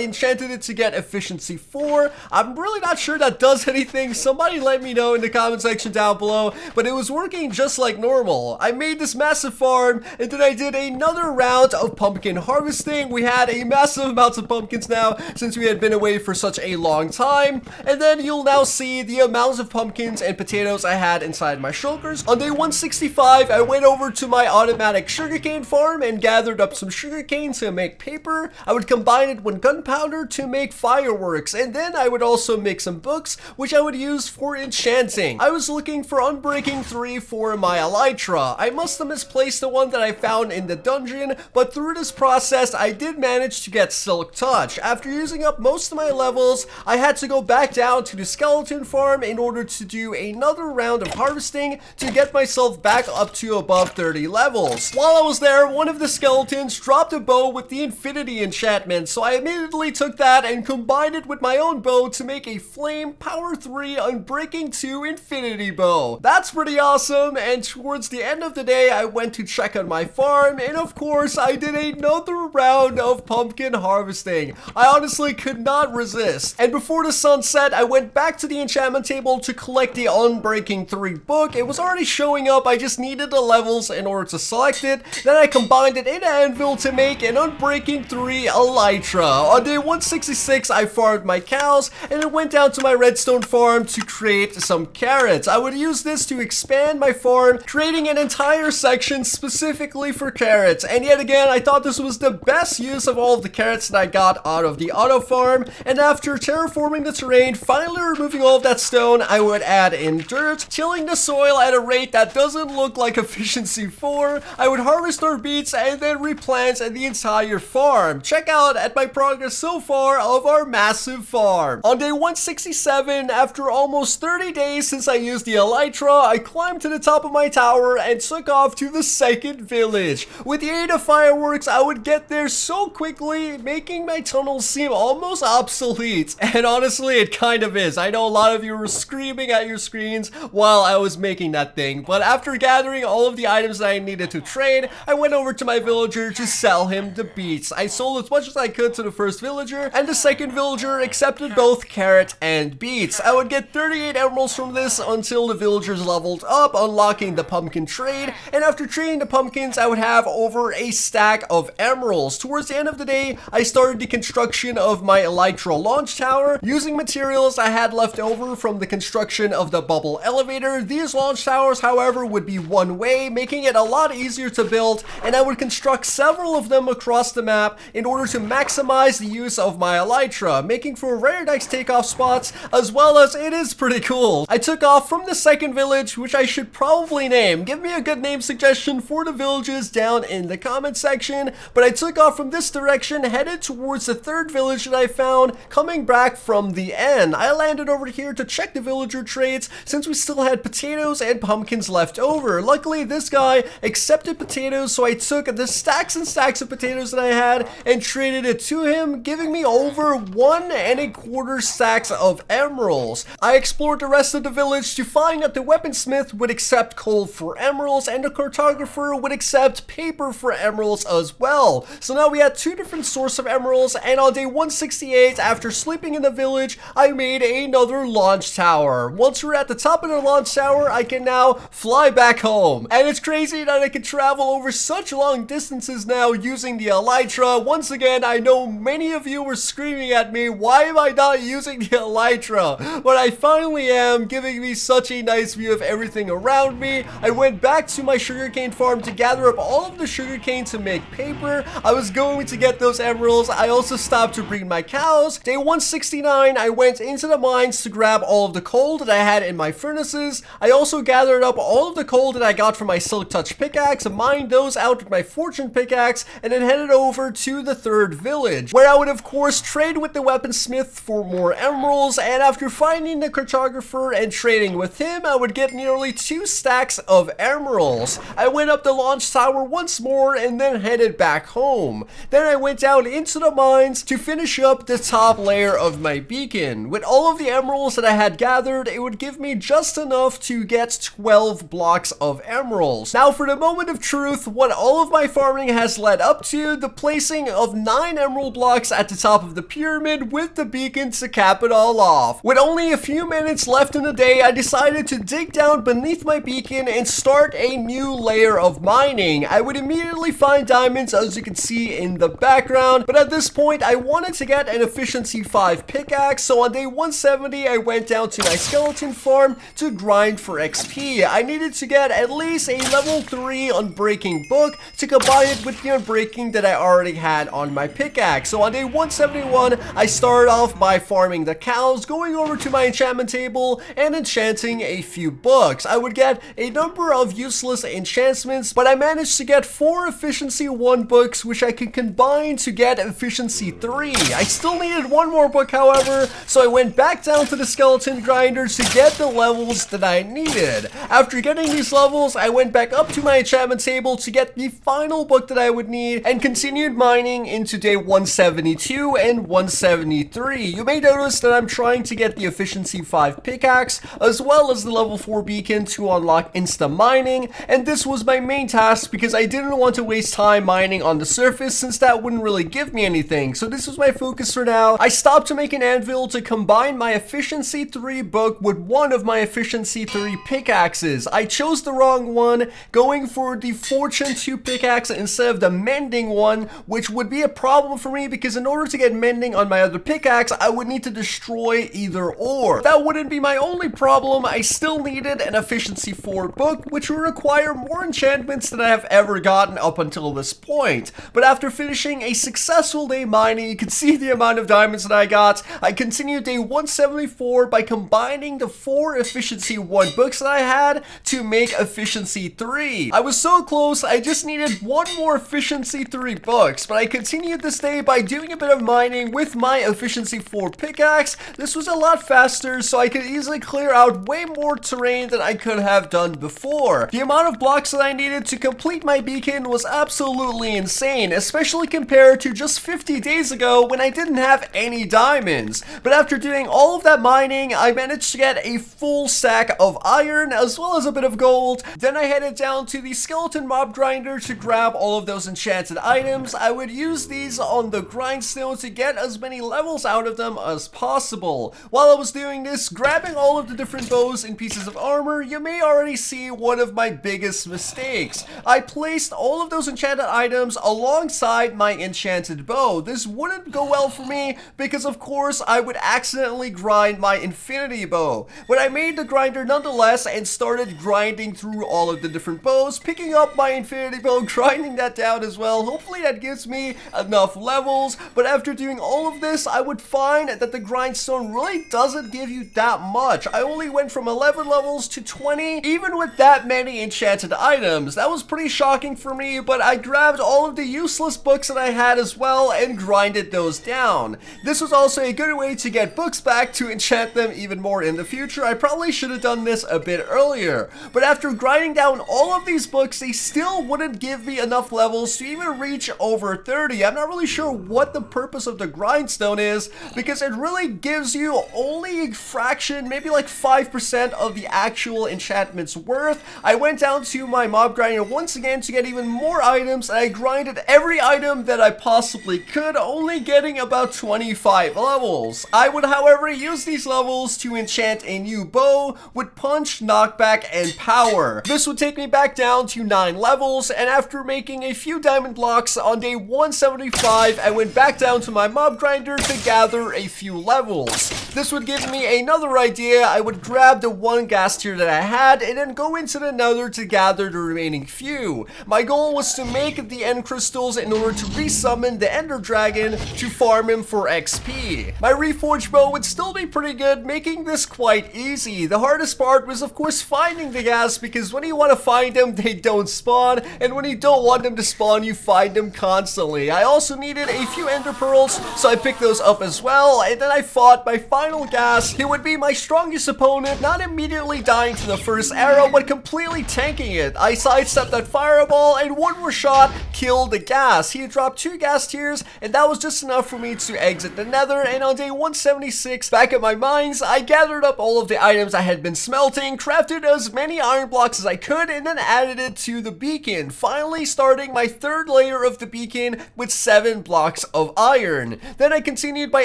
enchanted it to get efficiency 4. I'm really not sure that does anything. Somebody let me know in the comment section down below, but it was working just like normal. I made this massive farm, and then I did another round of pumpkin harvesting. We had a massive amount of pumpkins now, since we had been away for such a long time, and then you'll now see the amounts of pumpkins and potatoes I had inside my shulkers. On day 165, I went over to my automatic sugarcane farm and gathered up some sugarcane to make paper. I would combine it with gunpowder to make fireworks, and then I would also make some books, which I would use for enchanting. I was looking for Unbreaking 3 for my elytra. I must have misplaced the one that I found in the dungeon, but through this process, I did manage to get Silk Touch. After using up most of my levels, I had to go back down to the skeleton farm in order to do another round of harvesting to get myself back up to above 30 levels. While I was there, one of the skeletons dropped a bow with the infinity enchantment, so I immediately immediately took that and combined it with my own bow to make a flame power 3 unbreaking 2 infinity bow. That's pretty awesome, and towards the end of the day, I went to check on my farm, and of course, I did another round of pumpkin harvesting. I honestly could not resist. And before the sun set, I went back to the enchantment table to collect the Unbreaking 3 book. It was already showing up, I just needed the levels in order to select it. Then I combined it in Anvil to make an Unbreaking 3 Elytra. On day 166, I farmed my cows, and then went down to my redstone farm to create some carrots. I would use this to expand my farm, creating an entire section specifically for carrots. And yet again, I thought this was the best use of all of the carrots that I got out of the auto farm. And after terraforming the terrain, finally removing all of that stone, I would add in dirt, tilling the soil at a rate that doesn't look like efficiency 4. I would harvest our beets and then replant the entire farm. Check out at my progress so far of our massive farm. On day 167, after almost 30 days since I used the Elytra, I climbed to the top of my tower and took off to the second village. With the aid of fireworks, I would get there so quickly, making my tunnels seem almost obsolete. And honestly, it kind of is. I know a lot of you were screaming at your screens while I was making that thing, but after gathering all of the items that I needed to trade, I went over to my villager to sell him the beets. I sold as much as I could to the first villager, and the second villager accepted both carrot and beets. I would get 38 emeralds from this until the villagers leveled up, unlocking the pumpkin trade, and after trading the pumpkins, I would have over a stack of emeralds. Towards the end of the day, I started the construction of my Elytra launch tower, using materials I had left over from the construction of the bubble elevator. These launch towers, however, would be one way, making it a lot easier to build, and I would construct several of them across the map in order to maximize the use of my Elytra, making for very nice takeoff spots, as well as it is pretty cool. I took off from the second village, which I should probably name. Give me a good name suggestion for the villages down in the comment section, but I took off from this direction, headed towards the third village that I found, coming back from the end. I landed over here to check the villager trades, since we still had potatoes and pumpkins left over. Luckily, this guy accepted potatoes, so I took the stacks and stacks of potatoes that I had and traded it to him, giving me over 1¼ stacks of emeralds. I explored the rest of the village to find that the weaponsmith would accept coal for emeralds, and the cartographer would accept paper for emeralds as well. So now we had two different sources of emeralds, and on day 168, after sleeping in the village, I made another launch tower. Once we're at the top of the launch tower, I can now fly back home. And it's crazy that I can travel over such long distances now using the Elytra. Once again, I know many of you were screaming at me, why am I not using the Elytra? But I finally am, giving me such a nice view of everything around me. I went back to my sugarcane farm to gather up all of the sugarcane to make paper. I was going to get those emeralds. I also stopped to breed my cows. Day 169, I went into the mines to grab all of the coal that I had in my furnaces. I also gathered up all of the coal that I got from my Silk Touch pickaxe, mined those out with my Fortune pickaxe, and then headed over to the third village, where I would of course trade with the weaponsmith for more emeralds. And after finding the cartographer and trading with him, I would get nearly 2 stacks of emeralds. I went up the launch tower once more and then headed back home. Then I went down into the mines to finish up the top layer of my beacon. With all of the emeralds that I had gathered, it would give me just enough to get 12 blocks of emeralds. Now for the moment of truth, what all of my farming has led up to, the placing of 9 emerald blocks at the top of the pyramid with the beacon to cap it all off. With only a few minutes left in the day, I decided to dig down beneath my beacon and start a new layer of mining. I would immediately find diamonds, as you can see in the background, but at this point I wanted to get an efficiency 5 pickaxe, so on day 170 I went down to my skeleton farm to grind for XP. I needed to get at least a level 3 unbreaking book to combine it with the unbreaking that I already had on my pickaxe. So on day 171 I started off by farming the cows, going over to my enchantment table and enchanting a few books. I would get a number of useless enchantments, but I managed to get 4 efficiency 1 books, which I could combine to get efficiency 3. I still needed 1 more book, however, so I went back down to the skeleton grinder to get the levels that I needed. After getting these levels, I went back up to my enchantment table to get the final book that I would need and continued mining into day 172. 172 and 173. You may notice that I'm trying to get the efficiency 5 pickaxe as well as the level 4 beacon to unlock insta mining, and this was my main task because I didn't want to waste time mining on the surface since that wouldn't really give me anything. So this was my focus for now. I stopped to make an anvil to combine my efficiency 3 book with one of my efficiency 3 pickaxes. I chose the wrong one, going for the fortune 2 pickaxe instead of the mending one, which would be a problem for me because in order to get mending on my other pickaxe, I would need to destroy either or. That wouldn't be my only problem. I still needed an efficiency 4 book, which would require more enchantments than I have ever gotten up until this point. But after finishing a successful day mining, you can see the amount of diamonds that I got. I continued day 174 by combining the 4 efficiency 1 books that I had to make efficiency 3. I was so close, I just needed one more efficiency 3 books, but I continued this day by doing a bit of mining with my efficiency 4 pickaxe. This was a lot faster, so I could easily clear out way more terrain than I could have done before. The amount of blocks that I needed to complete my beacon was absolutely insane, especially compared to just 50 days ago when I didn't have any diamonds. But after doing all of that mining, I managed to get a full stack of iron as well as a bit of gold. Then I headed down to the skeleton mob grinder to grab all of those enchanted items. I would use these on the grindstone to get as many levels out of them as possible. While I was doing this, grabbing all of the different bows and pieces of armor, you may already see one of my biggest mistakes. I placed all of those enchanted items alongside my enchanted bow. This wouldn't go well for me because of course I would accidentally grind my infinity bow. But I made the grinder nonetheless and started grinding through all of the different bows, picking up my infinity bow, grinding that down as well. Hopefully that gives me enough levels, but after doing all of this, I would find that the grindstone really doesn't give you that much. I only went from 11 levels to 20, even with that many enchanted items. That was pretty shocking for me, but I grabbed all of the useless books that I had as well and grinded those down. This was also a good way to get books back to enchant them even more in the future. I probably should have done this a bit earlier, but after grinding down all of these books, they still wouldn't give me enough levels to even reach over 30. I'm not really sure what the purpose of the grindstone is because it really gives you only a fraction, maybe like 5% of the actual enchantment's worth. I went down to my mob grinder once again to get even more items and I grinded every item that I possibly could, only getting about 25 levels. I would however use these levels to enchant a new bow with punch, knockback, and power. This would take me back down to 9 levels, and after making a few diamond blocks on day 175, I went back down to my mob grinder to gather a few levels. This would give me another idea. I would grab the 1 gas tier that I had and then go into the nether to gather the remaining few. My goal was to make the end crystals in order to resummon the ender dragon to farm him for XP. My reforged bow would still be pretty good, making this quite easy. The hardest part was of course finding the gas, because when you want to find them, they don't spawn, and when you don't want them to spawn, you find them constantly. I also needed a few ender pearls, so I picked those up as well, and then I fought my final gas. He would be my strongest opponent, not immediately dying to the first arrow, but completely tanking it. I sidestepped that fireball, and one more shot killed the gas. He dropped 2 gas tiers, and that was just enough for me to exit the nether, and on day 176, back at my mines, I gathered up all of the items I had been smelting, crafted as many iron blocks as I could, and then added it to the beacon, finally starting my 3rd layer of the beacon with 7 blocks of iron. Then I continued by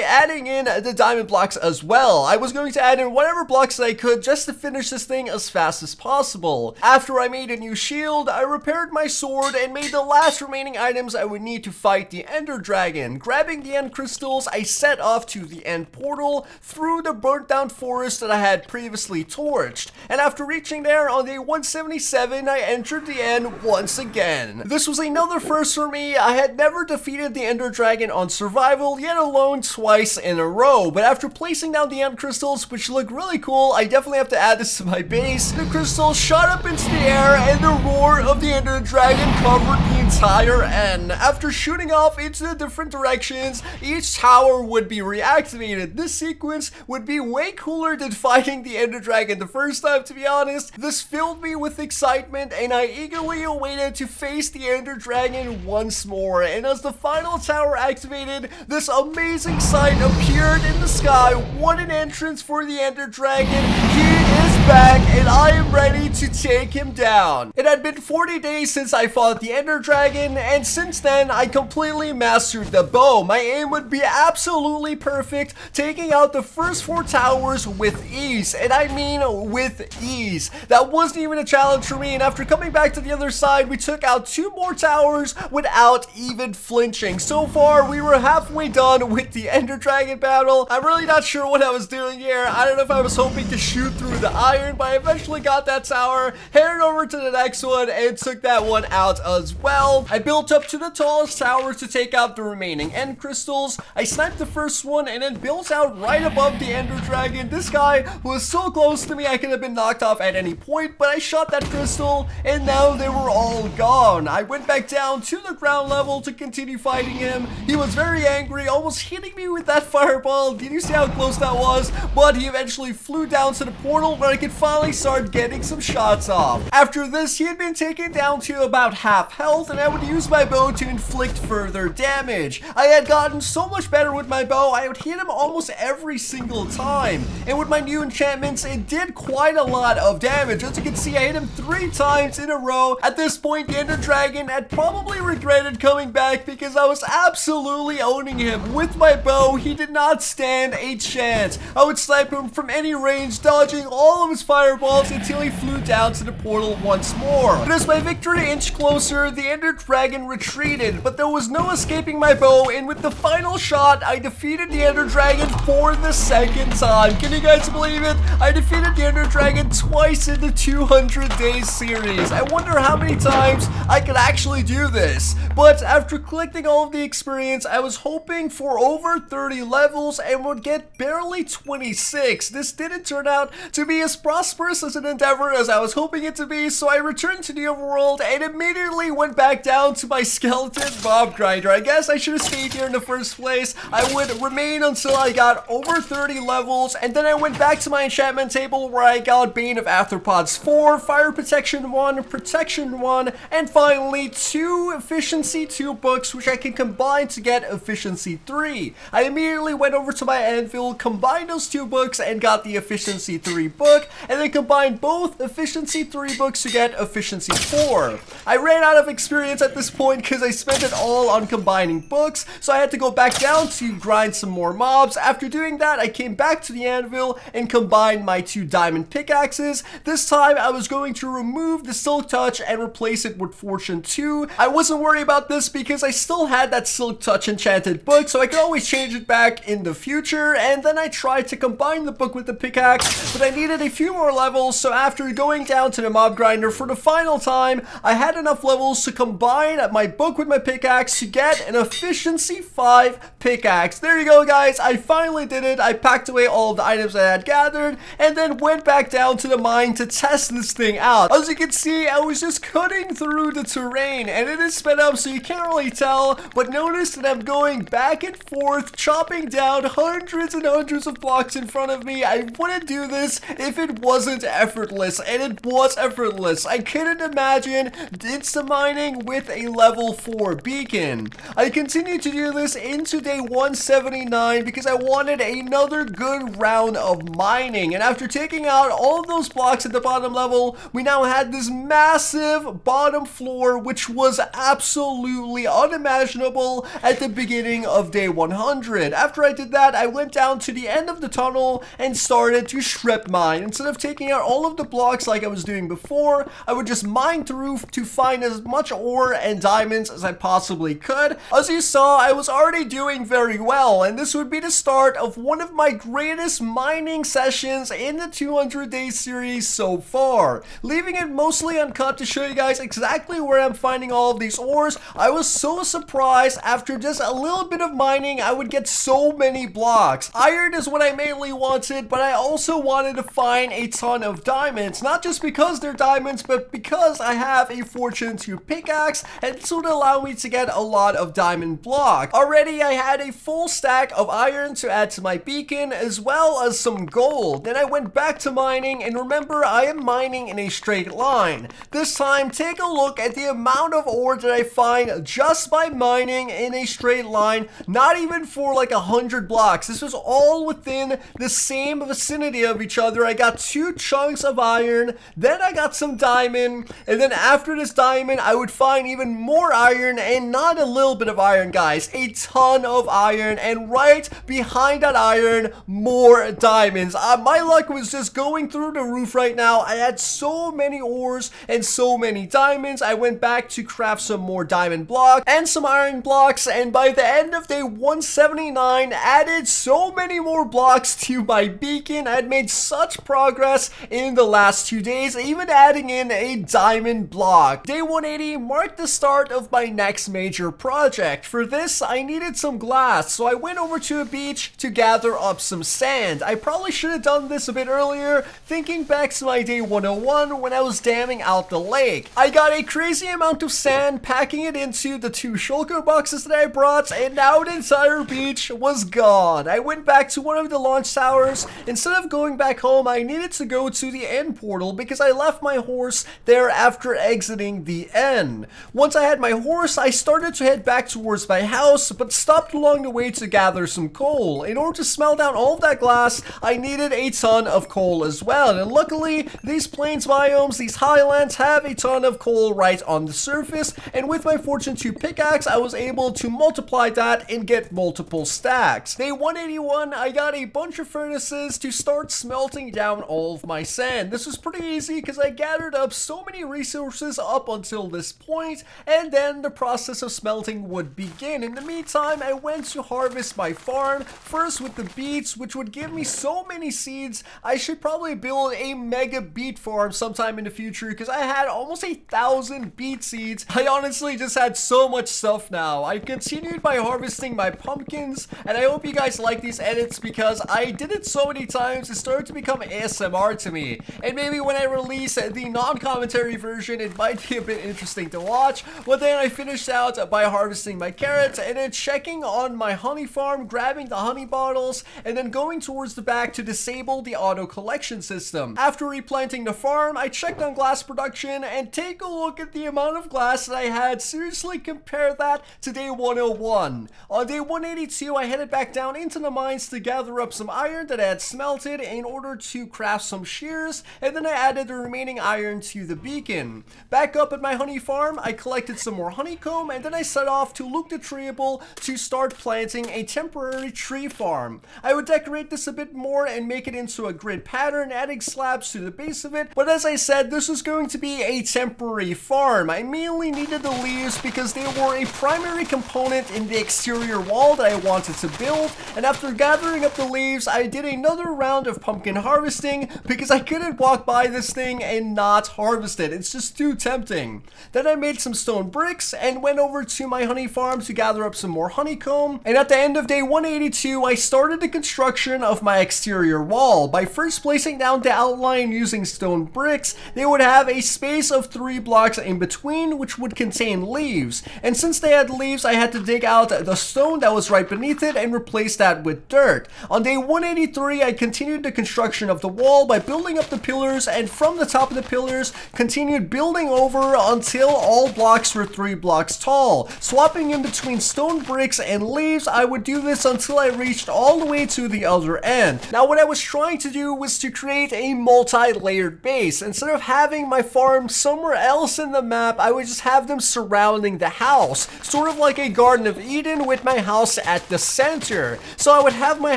adding in the diamond blocks as well. I was going to add in whatever blocks I could just to finish this thing as fast as possible. After I made a new shield, I repaired my sword and made the last remaining items I would need to fight the ender dragon. Grabbing the end crystals, I set off to the end portal through the burnt down forest that I had previously torched, and after reaching there on day 177, I entered the end once again. This was another first for me. I had never defeated the ender dragon on survival, yet alone twice in a row, but after placing down the end crystals, which look really cool, I definitely have to add this to my base. The crystals shot up into the air and the roar of the ender dragon covered the entire end. After shooting off into the different directions, each tower would be reactivated. This sequence would be way cooler than fighting the ender dragon the first time, to be honest. This filled me with excitement and I eagerly awaited to face the ender dragon once more, and as the final tower activated, this amazing sight appeared in the sky. What an entrance for the Ender Dragon. He is back, and I am ready to take him down. It had been 40 days since I fought the Ender Dragon, and since then, I completely mastered the bow. My aim would be absolutely perfect, taking out the first 4 towers with ease, and I mean with ease. That wasn't even a challenge for me, and after coming back to the other side, we took out 2 more towers without even flinching. So far, we were halfway done with the Ender Dragon battle. I'm really not sure what I was doing here. I don't know if I was hoping to shoot through the iron, but I eventually got that tower, headed over to the next one, and took that one out as well. I built up to the tallest tower to take out the remaining end crystals. I sniped the first one and then built out right above the Ender Dragon. This guy was so close to me I could have been knocked off at any point, but I shot that crystal and now they were all gone. I went back down to the ground level to continue fighting him. He was very angry, almost hitting me with that fireball. Did you see how close that was? But he eventually flew down to the portal where I could finally start getting some shots off. After this, he had been taken down to about half health, and I would use my bow to inflict further damage. I had gotten so much better with my bow, I would hit him almost every single time. And with my new enchantments, it did quite a lot of damage. As you can see, I hit him 3 times in a row. At this point, the Ender Dragon had probably regretted coming back because I was absolutely owning him. With my bow, he did not stand a chance. I would snipe him from any range, dodging all of his fireballs until he flew down to the portal once more. But as my victory inched closer, the Ender Dragon retreated, but there was no escaping my bow, and with the final shot, I defeated the Ender Dragon for the 2nd time. Can you guys believe it? I defeated the Ender Dragon twice in the 200 days series. I wonder how many times I could actually do this. But after collecting all of the experience, I was hoping for over 30 levels and would get barely 26. This didn't turn out to be as prosperous as an endeavor as I was hoping it to be, so I returned to the overworld and immediately went back down to my skeleton mob grinder. I guess I should have stayed here in the first place. I would remain until I got over 30 levels, and then I went back to my enchantment table where I got Bane of Arthropods 4, Fire Protection 1, Protection 1, and finally 2 Efficiency 2 books, which I can combine to get Efficiency 3. I immediately went over to my anvil, combined those 2 books, and got the Efficiency 3 book, and then combined both Efficiency 3 books to get Efficiency 4. I ran out of experience at this point because I spent it all on combining books, so I had to go back down to grind some more mobs. After doing that, I came back to the anvil and combined my 2 diamond pickaxes. This time, I was going to remove the Silk Touch and replace it with Fortune 2. I wasn't worried about this because I still had that Silk Touch enchanted book, so I could always change it back in the future. And then I tried to combine the book with the pickaxe, but I needed a few more levels, so after going down to the mob grinder for the final time, I had enough levels to combine my book with my pickaxe to get an Efficiency 5 pickaxe. There you go, guys. I finally did it. I packed away all of the items I had gathered and then went back down to the mine to test this thing out. As you can see, I was just cutting through the terrain, and it is sped up so you can't really tell, but notice that I'm going back and forth, chopping down hundreds and hundreds of blocks in front of me. I wouldn't do this if it wasn't effortless, and it was effortless. I couldn't imagine insta mining with a level 4 beacon. I continued to do this into day 179 because I wanted another good round of mining, and after taking out all of those blocks at the bottom level, we now had this massive bottom floor, which was absolutely unimaginable at the beginning of day 100. After I did that, I went down to the end of the tunnel and started to strip mine. Instead of taking out all of the blocks like I was doing before, I would just mine through to find as much ore and diamonds as I possibly could. As you saw, I was already doing very well, and this would be the start of one of my greatest mining sessions in the 200 days series so far. Leaving it mostly uncut to show you guys exactly where I'm finding all of these ores, I was so surprised after just a little bit of mining I would get so many blocks. Iron is what I mainly wanted, but I also wanted to find mine a ton of diamonds, not just because they're diamonds, but because I have a Fortune 2 pickaxe, and this would allow me to get a lot of diamond block. Already I had a full stack of iron to add to my beacon, as well as some gold. Then I went back to mining, and remember, I am mining in a straight line. This time, take a look at the amount of ore that I find just by mining in a straight line, not even for like 100 blocks. This was all within the same vicinity of each other. I got 2 chunks of iron, then I got some diamond, and then after this diamond, I would find even more iron, and not a little bit of iron, guys, a ton of iron, and right behind that iron, more diamonds. My luck was just going through the roof right now. I had so many ores and so many diamonds. I went back to craft some more diamond blocks and some iron blocks, and by the end of day 179, added so many more blocks to my beacon. I had made such progress in the last 2 days, even adding in a diamond block. Day 180 marked the start of my next major project. For this, I needed some glass, so I went over to a beach to gather up some sand. I probably should have done this a bit earlier, thinking back to my day 101 when I was damming out the lake. I got a crazy amount of sand, packing it into the 2 shulker boxes that I brought, and now the entire beach was gone. I went back to one of the launch towers. Instead of going back home, I needed to go to the end portal because I left my horse there after exiting the end. Once I had my horse, I started to head back towards my house, but stopped along the way to gather some coal. In order to smelt down all of that glass, I needed a ton of coal as well, and luckily, these plains biomes, these highlands, have a ton of coal right on the surface, and with my Fortune 2 pickaxe, I was able to multiply that and get multiple stacks. Day 181, I got a bunch of furnaces to start smelting down all of my sand. This was pretty easy because I gathered up so many resources up until this point, and then the process of smelting would begin. In the meantime, I went to harvest my farm, first with the beets, which would give me so many seeds. I should probably build a mega beet farm sometime in the future because I had almost 1,000 beet seeds. I honestly just had so much stuff now. I continued by harvesting my pumpkins, and I hope you guys like these edits because I did it so many times it started to become ASMR to me. And maybe when I release the non-commentary version, it might be a bit interesting to watch. But then I finished out by harvesting my carrots and then checking on my honey farm, grabbing the honey bottles, and then going towards the back to disable the auto collection system. After replanting the farm, I checked on glass production, and take a look at the amount of glass that I had. Seriously, compare that to day 101. On day 182, I headed back down into the mines to gather up some iron that I had smelted in order to craft some shears, and then I added the remaining iron to the beacon. Back up at my honey farm, I collected some more honeycomb, and then I set off to Luke the Treeable to start planting a temporary tree farm. I would decorate this a bit more and make it into a grid pattern, adding slabs to the base of it, but as I said, this was going to be a temporary farm. I mainly needed the leaves because they were a primary component in the exterior wall that I wanted to build, and after gathering up the leaves, I did another round of pumpkin harvesting because I couldn't walk by this thing and not harvest it. It's just too tempting. Then I made some stone bricks and went over to my honey farm to gather up some more honeycomb, and at the end of day 182, I started the construction of my exterior wall. By first placing down the outline using stone bricks, they would have a space of 3 blocks in between which would contain leaves, and since they had leaves, I had to dig out the stone that was right beneath it and replace that with dirt. On day 183, I continued the construction of the wall by building up the pillars, and from the top of the pillars, continued building over until all blocks were 3 blocks tall. Swapping in between stone bricks and leaves, I would do this until I reached all the way to the other end. Now, what I was trying to do was to create a multi-layered base. Instead of having my farm somewhere else in the map, I would just have them surrounding the house, sort of like a Garden of Eden with my house at the center. So I would have my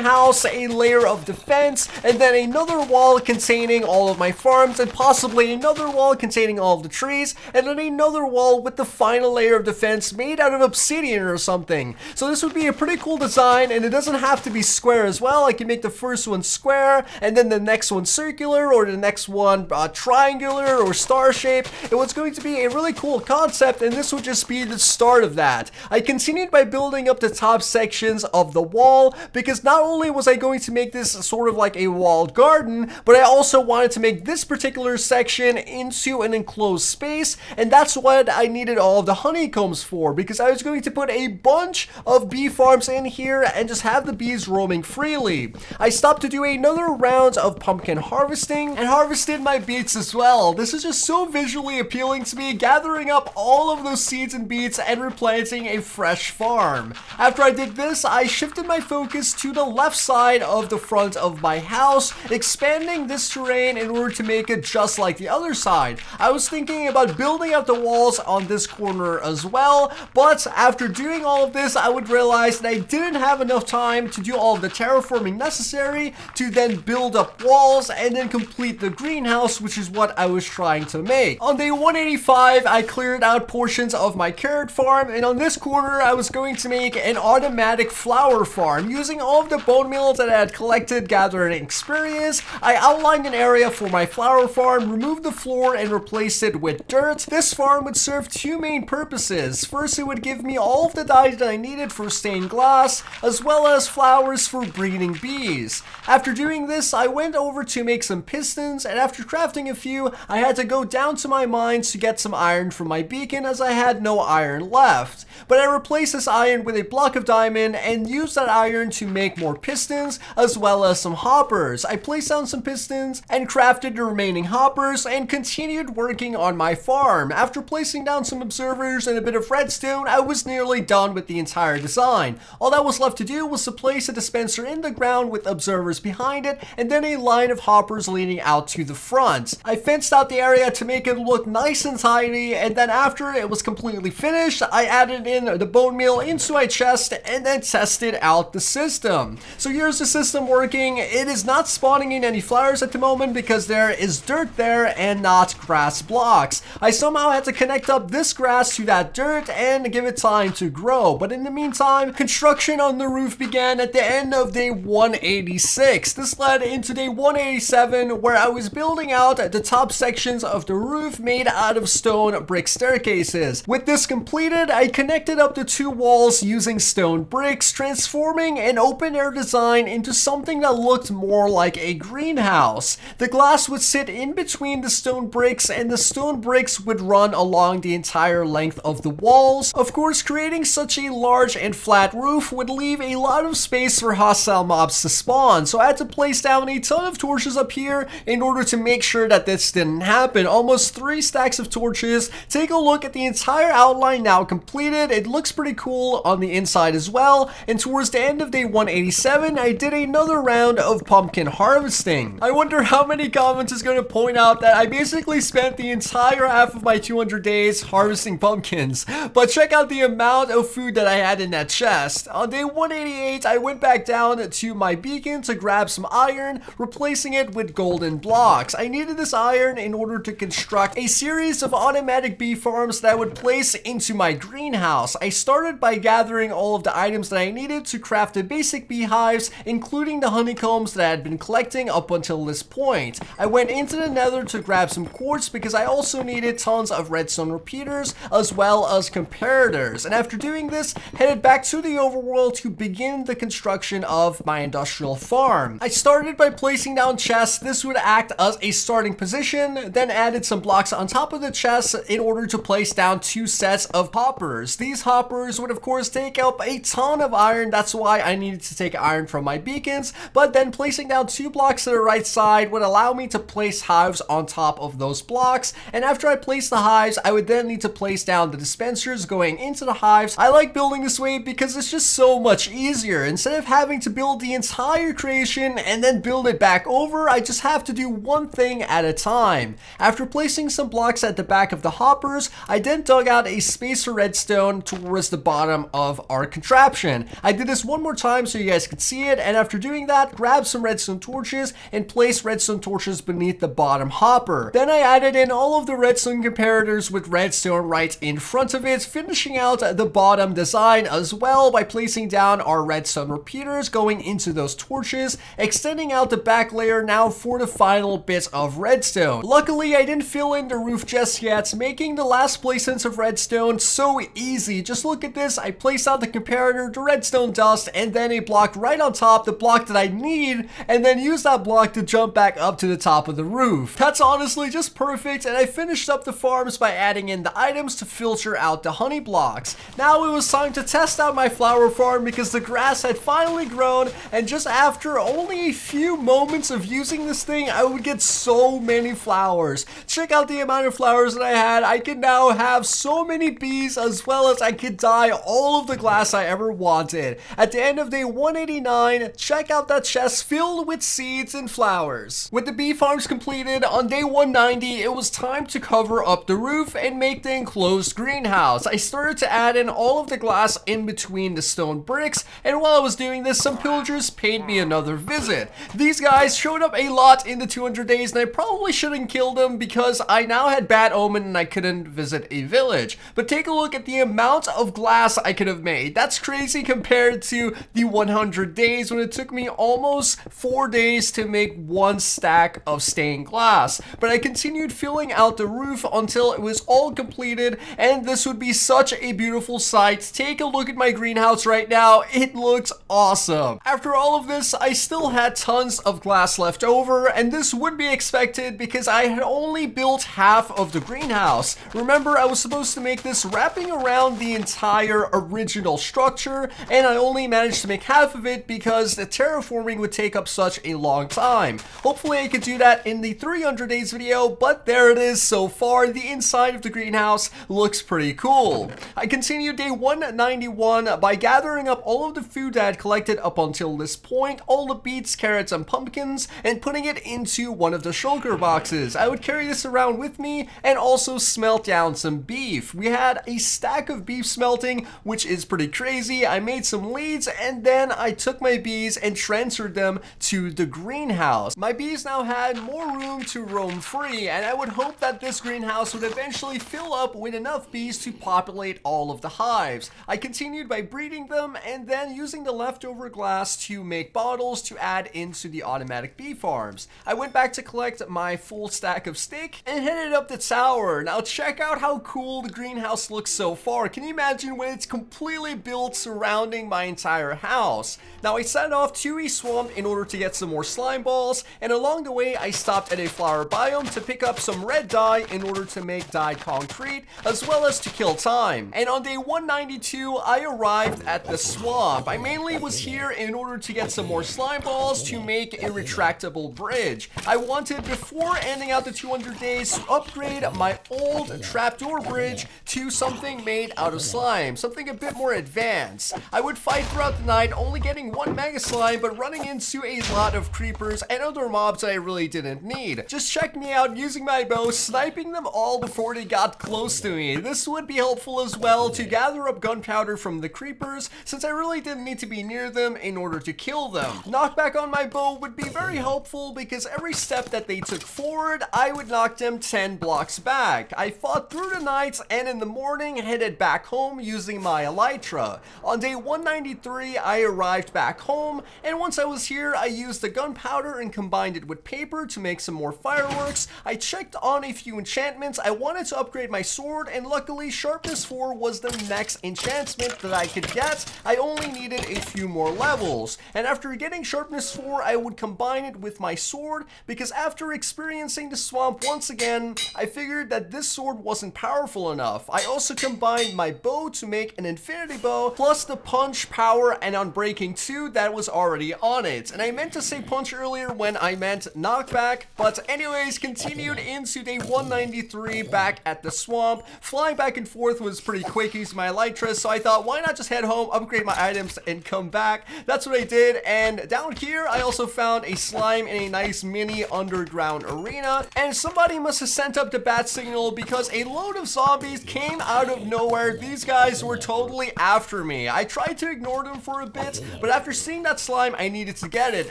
house a layer of defense, and then another wall containing all of my farms, and possibly another wall containing all of the trees, and then another wall with the final layer of defense made out of obsidian or something. So this would be a pretty cool design, and it doesn't have to be square as well. I can make the first one square, and then the next one circular, or the next one triangular or star shape. It was going to be a really cool concept, and this would just be the start of that. I continued by building up the top sections of the wall, because not only was I going to make this sort of like a walled garden, garden, but I also wanted to make this particular section into an enclosed space, and that's what I needed all of the honeycombs for, because I was going to put a bunch of bee farms in here and just have the bees roaming freely. I stopped to do another round of pumpkin harvesting and harvested my beets as well. This is just so visually appealing to me, gathering up all of those seeds and beets and replanting a fresh farm. After I did this, I shifted my focus to the left side of the front of my house, expanding this terrain in order to make it just like the other side. I was thinking about building up the walls on this corner as well, but after doing all of this, I would realize that I didn't have enough time to do all of the terraforming necessary to then build up walls and then complete the greenhouse, which is what I was trying to make. On day 185, I cleared out portions of my carrot farm, and on this corner, I was going to make an automatic flower farm. Using all of the bone meal that I had collected, gathered, and experienced, I outlined an area for my flower farm, removed the floor, and replaced it with dirt. This farm would serve two main purposes. First, it would give me all of the dyes that I needed for stained glass, as well as flowers for breeding bees. After doing this, I went over to make some pistons, and after crafting a few, I had to go down to my mines to get some iron from my beacon, as I had no iron left. But I replaced this iron with a block of diamond and used that iron to make more pistons, as well as some hoppers. I placed down some pistons and crafted the remaining hoppers and continued working on my farm. After placing down some observers and a bit of redstone, I was nearly done with the entire design. All that was left to do was to place a dispenser in the ground with observers behind it, and then a line of hoppers leading out to the front. I fenced out the area to make it look nice and tidy, and then after it was completely finished, I added in the bone meal into my chest and then tested out the system. So here's the system working. It is not spawning in any flowers at the moment because there is dirt there and not grass blocks. I somehow had to connect up this grass to that dirt and give it time to grow, but in the meantime, construction on the roof began at the end of day 186. This led into day 187, where I was building out the top sections of the roof made out of stone brick staircases. With this completed, I connected up the two walls using stone bricks, transforming an open air design into something that looked more like a greenhouse. The glass would sit in between the stone bricks, and the stone bricks would run along the entire length of the walls. Of course, creating such a large and flat roof would leave a lot of space for hostile mobs to spawn, so I had to place down a ton of torches up here in order to make sure that this didn't happen. Almost 3 stacks of torches. Take a look at the entire outline now completed. It looks pretty cool on the inside as well, and towards the end of day 187, I did another round of pumpkin harvesting. I wonder how many comments is going to point out that I basically spent the entire half of my 200 days harvesting pumpkins, but check out the amount of food that I had in that chest. On day 188, I went back down to my beacon to grab some iron, replacing it with golden blocks. I needed this iron in order to construct a series of automatic bee farms that I would place into my greenhouse. I started by gathering all of the items that I needed to craft the basic beehives, including the honeycombs that I had been collecting up until this point. I went into the nether to grab some quartz because I also needed tons of redstone repeaters as well as comparators, and after doing this, headed back to the overworld to begin the construction of my industrial farm. I started by placing down chests. This would act as a starting position, then added some blocks on top of the chests in order to place down 2 sets of hoppers. These hoppers would of course take up a ton of iron, that's why I needed to take iron from my beacons, but then placing down 2 blocks to the right side would allow me to place hives on top of those blocks, and after I placed the hives, I would then need to place down the dispensers going into the hives. I like building this way because it's just so much easier. Instead of having to build the entire creation and then build it back over, I just have to do one thing at a time. After placing some blocks at the back of the hoppers, I then dug out a space for redstone towards the bottom of our contraption. I did this one more time so you guys could see it, and after doing that, grabbed some redstone torches and placed redstone torches beneath the bottom hopper. Then I added in all of the redstone comparators with redstone right in front of it, finishing out the bottom design as well by placing down our redstone repeaters going into those torches, extending out the back layer now for the final bit of redstone. Luckily, I didn't fill in the roof just yet, making the last placements of redstone so easy. Just look at this. I placed out the comparator, the redstone dust, and then a block right on top, the block that I need, and then use that block to jump back up to the top of the roof. That's honestly just perfect, and I finished up the farms by adding in the items to filter out the honey blocks. Now it was time to test out my flower farm because the grass had finally grown, and just after only a few moments of using this thing, I would get so many flowers. Check out the amount of flowers that I had. I can now have so many bees, as well as I could dye all of the glass I ever wanted. At the end of day 189, check out that chest filled with seeds and flowers. With the bee farms completed, on day 190, it was time to cover up the roof and make the enclosed greenhouse. I started to add in all of the glass in between the stone bricks, and while I was doing this, some pillagers paid me another visit. These guys showed up a lot in the 200 days, and I probably shouldn't kill them because I now had bad omen and I couldn't visit a village. But take a look at the amount of glass I could have made. That's crazy compared to the 100 days when it took me almost 4 days to make one stack of stained glass. But I continued filling out the roof until it was all completed, and this would be such a beautiful sight. Take a look at my greenhouse right now. It looks awesome. After all of this, I still had tons of glass left over, and this would be expected because I had only built half of the greenhouse. Remember, I was supposed to make this wrapping around the entire original structure, and I only managed to make half of it because the terraforming would take up such a long time. Hopefully I could do that in the 300 days video, but there it is so far. The inside of the greenhouse looks pretty cool. I continued day 191 by gathering up all of the food I had collected up until this point, all the beets, carrots, and pumpkins, and putting it into one of the shulker boxes. I would carry this around with me and also smelt down some beef. We had a stack of beef smelting, which is pretty crazy. I made some leads, and then I took my bees and transferred them to the greenhouse. My bees now had more room to roam free, and I would hope that this greenhouse would eventually fill up with enough bees to populate all of the hives. I continued by breeding them and then using the leftover glass to make bottles to add into the automatic bee farms. I went back to collect my full stack of steak and headed up the tower. Now check out how cool the greenhouse looks so far. Can you imagine when it's completely built surrounding my entire house? Now I set off to a swamp in order to get some more slime balls, and along the way I stopped at a flower biome to pick up some red dye in order to make dyed concrete, as well as to kill time. And on day 192 I arrived at the swamp. I mainly was here in order to get some more slime balls to make a retractable bridge. I wanted, before ending out the 200 days, to upgrade my old trapdoor bridge to something made out of slime, something a bit more advanced. I would fight throughout the night, only getting one mega slime, but running into a lot of creepers and other mobs that I really didn't need. Just check me out using my bow, sniping them all before they got close to me. This would be helpful as well to gather up gunpowder from the creepers, since I really didn't need to be near them in order to kill them. Knockback on my bow would be very helpful because every step that they took forward, I would knock them 10 blocks back. I fought through the night and in the morning headed back home using my elytra. On day 193, I arrived back home, and once I was here, I used the gunpowder and combined it with paper to make some more fireworks. I checked on a few enchantments. I wanted to upgrade my sword, and luckily Sharpness 4 was the next enchantment that I could get. I only needed a few more levels, and after getting Sharpness 4, I would combine it with my sword, because after experiencing the swamp once again, I figured that this sword wasn't powerful enough. I also combined my bow to make an infinity bow, plus the punch, power, and unbreaking 2 that was already on it. And I meant to say punch earlier when I meant knockback, but anyways, continued into day 193 back at the swamp. Flying back and forth was pretty quick using my elytra, so I thought, why not just head home, upgrade my items, and come back? That's what I did, and down here, I also found a slime in a nice mini underground arena, and somebody must have sent up the bat signal because a load of zombies came out of nowhere. These guys were totally after me. I tried to ignore them for a bit, but after seeing that slime, I needed to get it.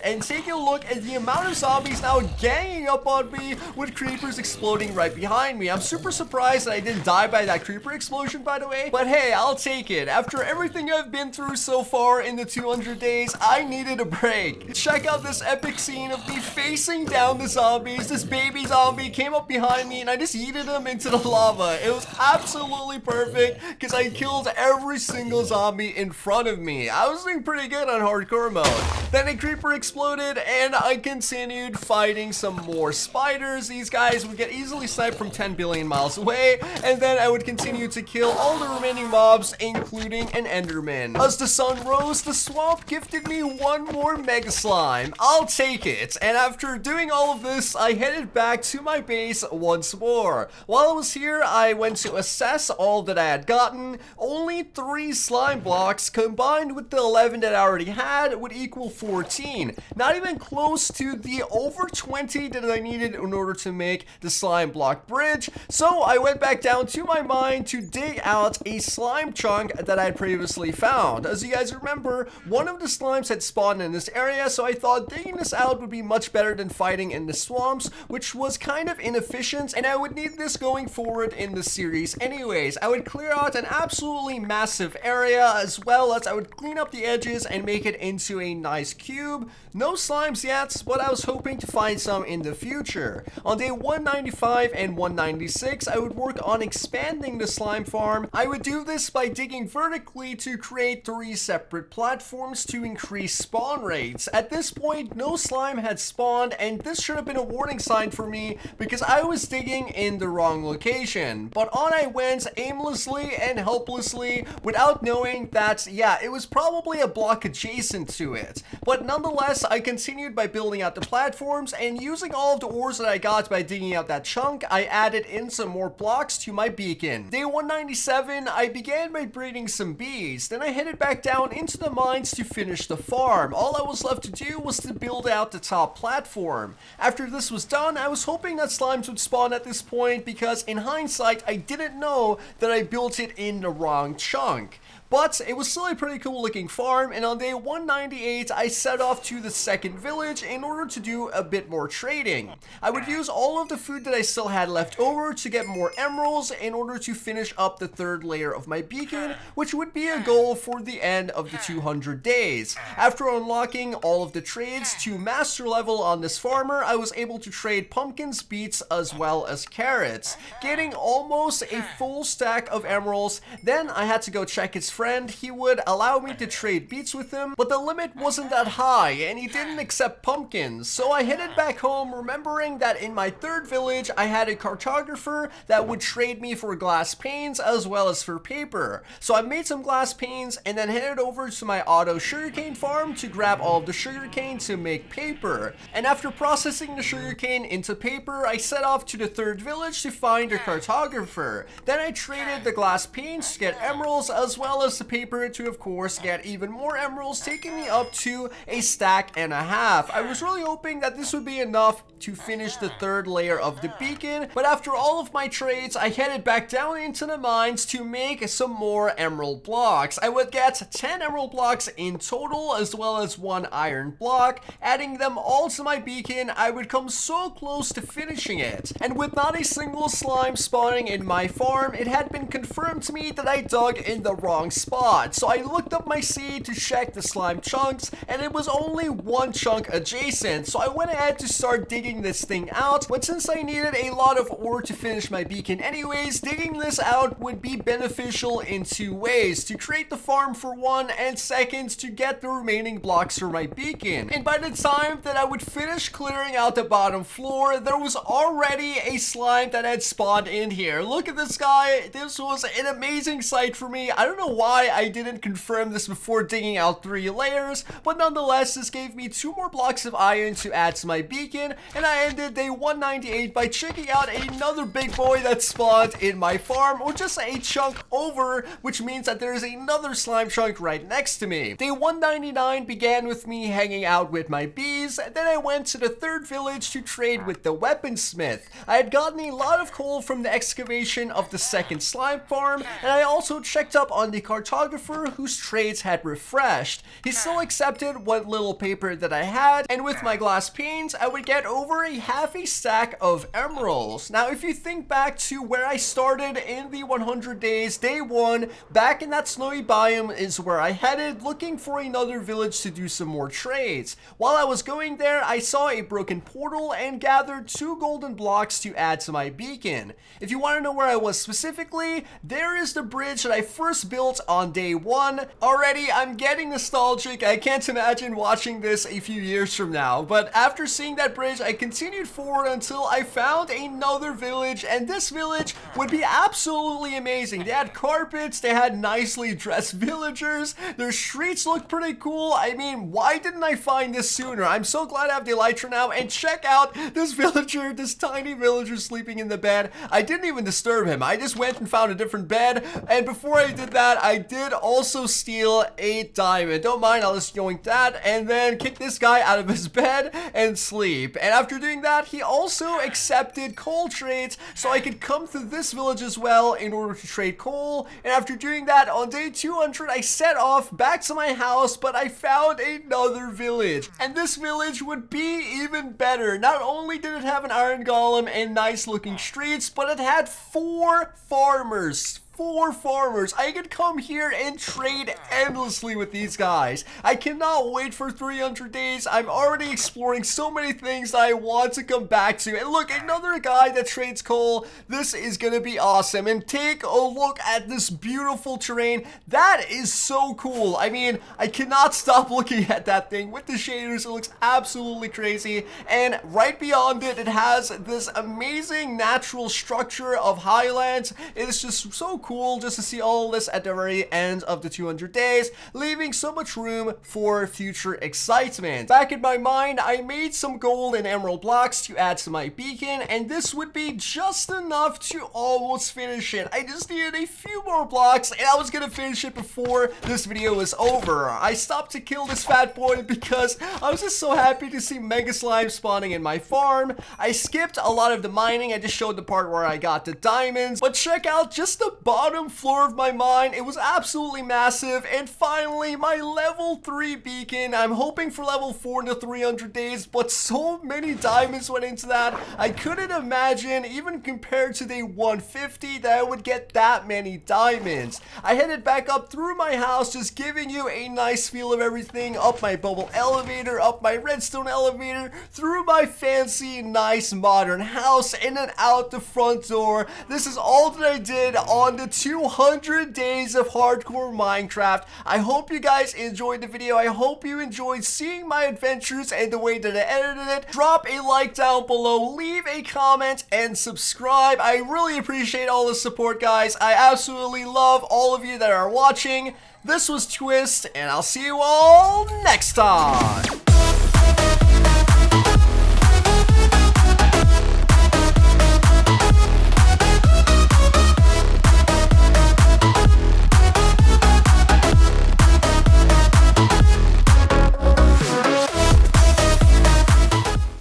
And take a look at the amount of zombies now ganging up on me with creepers exploding right behind me. I'm super surprised that I didn't die by that creeper explosion, by the way, but hey, I'll take it. After everything I've been through so far in the 200 days, I needed a break. Check out this epic scene of me facing down the zombies. This baby zombie came up behind me and I just yeeted him into the lava. It was absolutely perfect because I killed every single zombie in front of me. I was doing pretty good on hardcore mode. Then a creeper exploded and I continued fighting some more spiders. These guys would get easily sniped from 10 billion miles away, and then I would continue to kill all the remaining mobs, including an enderman. As the sun rose, the swamp gifted me one more mega slime. I'll take it. And after doing all of this, I headed back to my base once more. While I was here, I went to assess all that I had gotten. Only 3 slime blocks combined with the 11 that I already had would equal 14. Not even close to the over 20 that I needed in order to make the slime block bridge. So I went back down to my mine to dig out a slime chunk that I had previously found. As you guys remember, one of the slimes had spawned in this area, so I thought digging this out would be much better than fighting in the swamps, which was kind of inefficient, and I would need this going forward in the series anyways. I would clear out an absolutely massive area, as well as I would clean up the edges and make it into a nice cube. No slimes yet, but I was hoping to find some in the future. On day 195 and 196, I would work on expanding the slime farm. I would do this by digging vertically to create 3 separate platforms to increase spawn rates. At this point, no slime had spawned, and this should have been a warning sign for me because I was digging in the wrong location. But on I went aimlessly and helplessly without knowing that, yeah, it was probably a block adjacent to it. But nonetheless, I continued by building out the platforms, and using all of the ores that I got by digging out that chunk, I added in some more blocks to my beacon. Day 197, I began by breeding some bees. Then I headed back down into the mines to finish the farm. All I was left to do was to build out the top platform. After this was done, I was hoping that slimes would spawn at this point because in hindsight, I didn't know that I built it in the wrong chunk. But it was still a pretty cool looking farm, and on day 198 I set off to the second village in order to do a bit more trading. I would use all of the food that I still had left over to get more emeralds in order to finish up the 3rd layer of my beacon, which would be a goal for the end of the 200 days. After unlocking all of the trades to master level on this farmer, I was able to trade pumpkins, beets, as well as carrots, getting almost a full stack of emeralds. Then I had to go check his friend. He would allow me to trade beets with him, but the limit wasn't that high and he didn't accept pumpkins. So I headed back home, remembering that in my 3rd village I had a cartographer that would trade me for glass panes as well as for paper. So I made some glass panes and then headed over to my auto sugarcane farm to grab all of the sugarcane to make paper. And after processing the sugarcane into paper, I set off to the 3rd village to find a cartographer. Then I traded the glass panes to get emeralds as well as the paper to, of course, get even more emeralds, taking me up to a stack and a half. I was really hoping that this would be enough to finish the 3rd layer of the beacon, but after all of my trades, I headed back down into the mines to make some more emerald blocks. I would get 10 emerald blocks in total, as well as 1 iron block. Adding them all to my beacon, I would come so close to finishing it. And with not a single slime spawning in my farm, it had been confirmed to me that I dug in the wrong spot. So I looked up my seed to check the slime chunks, and it was only 1 chunk adjacent. So I went ahead to start digging this thing out, but since I needed a lot of ore to finish my beacon anyways, digging this out would be beneficial in 2 ways: to create the farm for 1, and second, to get the remaining blocks for my beacon. And by the time that I would finish clearing out the bottom floor, there was already a slime that had spawned in here. Look at this guy. This was an amazing sight for me. I don't know why I didn't confirm this before digging out 3 layers, but nonetheless, this gave me 2 more blocks of iron to add to my beacon, and I ended day 198 by checking out another big boy that spawned in my farm, or just a chunk over, which means that there is another slime chunk right next to me. Day 199 began with me hanging out with my bees, and then I went to the 3rd village to trade with the weaponsmith. I had gotten a lot of coal from the excavation of the 2nd slime farm, and I also checked up on the cartographer whose trades had refreshed. He still accepted what little paper that I had, and with my glass panes, I would get over over half a stack of emeralds. Now, if you think back to where I started in the 100 days, day 1, back in that snowy biome is where I headed, looking for another village to do some more trades. While I was going there, I saw a broken portal and gathered 2 golden blocks to add to my beacon. If you want to know where I was specifically, there is the bridge that I first built on day 1. Already, I'm getting nostalgic. I can't imagine watching this a few years from now, but after seeing that bridge, I continued forward until I found another village, and this village would be absolutely amazing. They had carpets, they had nicely dressed villagers, their streets looked pretty cool. I mean, why didn't I find this sooner? I'm so glad I have the elytra now, and check out this villager, this tiny villager sleeping in the bed. I didn't even disturb him. I just went and found a different bed, and before I did that, I did also steal a diamond. Don't mind, I'll just yoink that, and then kick this guy out of his bed and sleep. And after doing that, he also accepted coal trades, so I could come to this village as well in order to trade coal. And after doing that, on day 200, I set off back to my house, but I found another village. And this village would be even better. Not only did it have an iron golem and nice looking streets, but it had 4 farmers. 4 farmers. I could come here and trade endlessly with these guys. I cannot wait for 300 days. I'm already exploring so many things that I want to come back to. And look, another guy that trades coal. This is gonna be awesome. And take a look at this beautiful terrain. That is so cool. I mean, I cannot stop looking at that thing with the shaders. It looks absolutely crazy. And right beyond it, it has this amazing natural structure of highlands. It is just so cool just to see all of this at the very end of the 200 days, leaving so much room for future excitement. Back in my mind, I made some gold and emerald blocks to add to my beacon, and this would be just enough to almost finish it. I just needed a few more blocks, and I was gonna finish it before this video was over. I stopped to kill this fat boy because I was just so happy to see mega slime spawning in my farm. I skipped a lot of the mining. I just showed the part where I got the diamonds, but check out just the bottom floor of my mine. It was absolutely massive. And finally, my level 3 beacon. I'm hoping for level 4 in the 300 days, but so many diamonds went into that. I couldn't imagine, even compared to day 150, that I would get that many diamonds. I headed back up through my house, just giving you a nice feel of everything. Up my bubble elevator, up my redstone elevator, through my fancy, nice, modern house, and then out the front door. This is all that I did on the 200 days of Harcore Minecraft. I hope you guys enjoyed the video. I hope you enjoyed seeing my adventures and the way that I edited it. Drop a like down below, leave a comment, and subscribe. I really appreciate all the support, guys. I absolutely love all of you that are watching. This was Twiistz, and I'll see you all next time.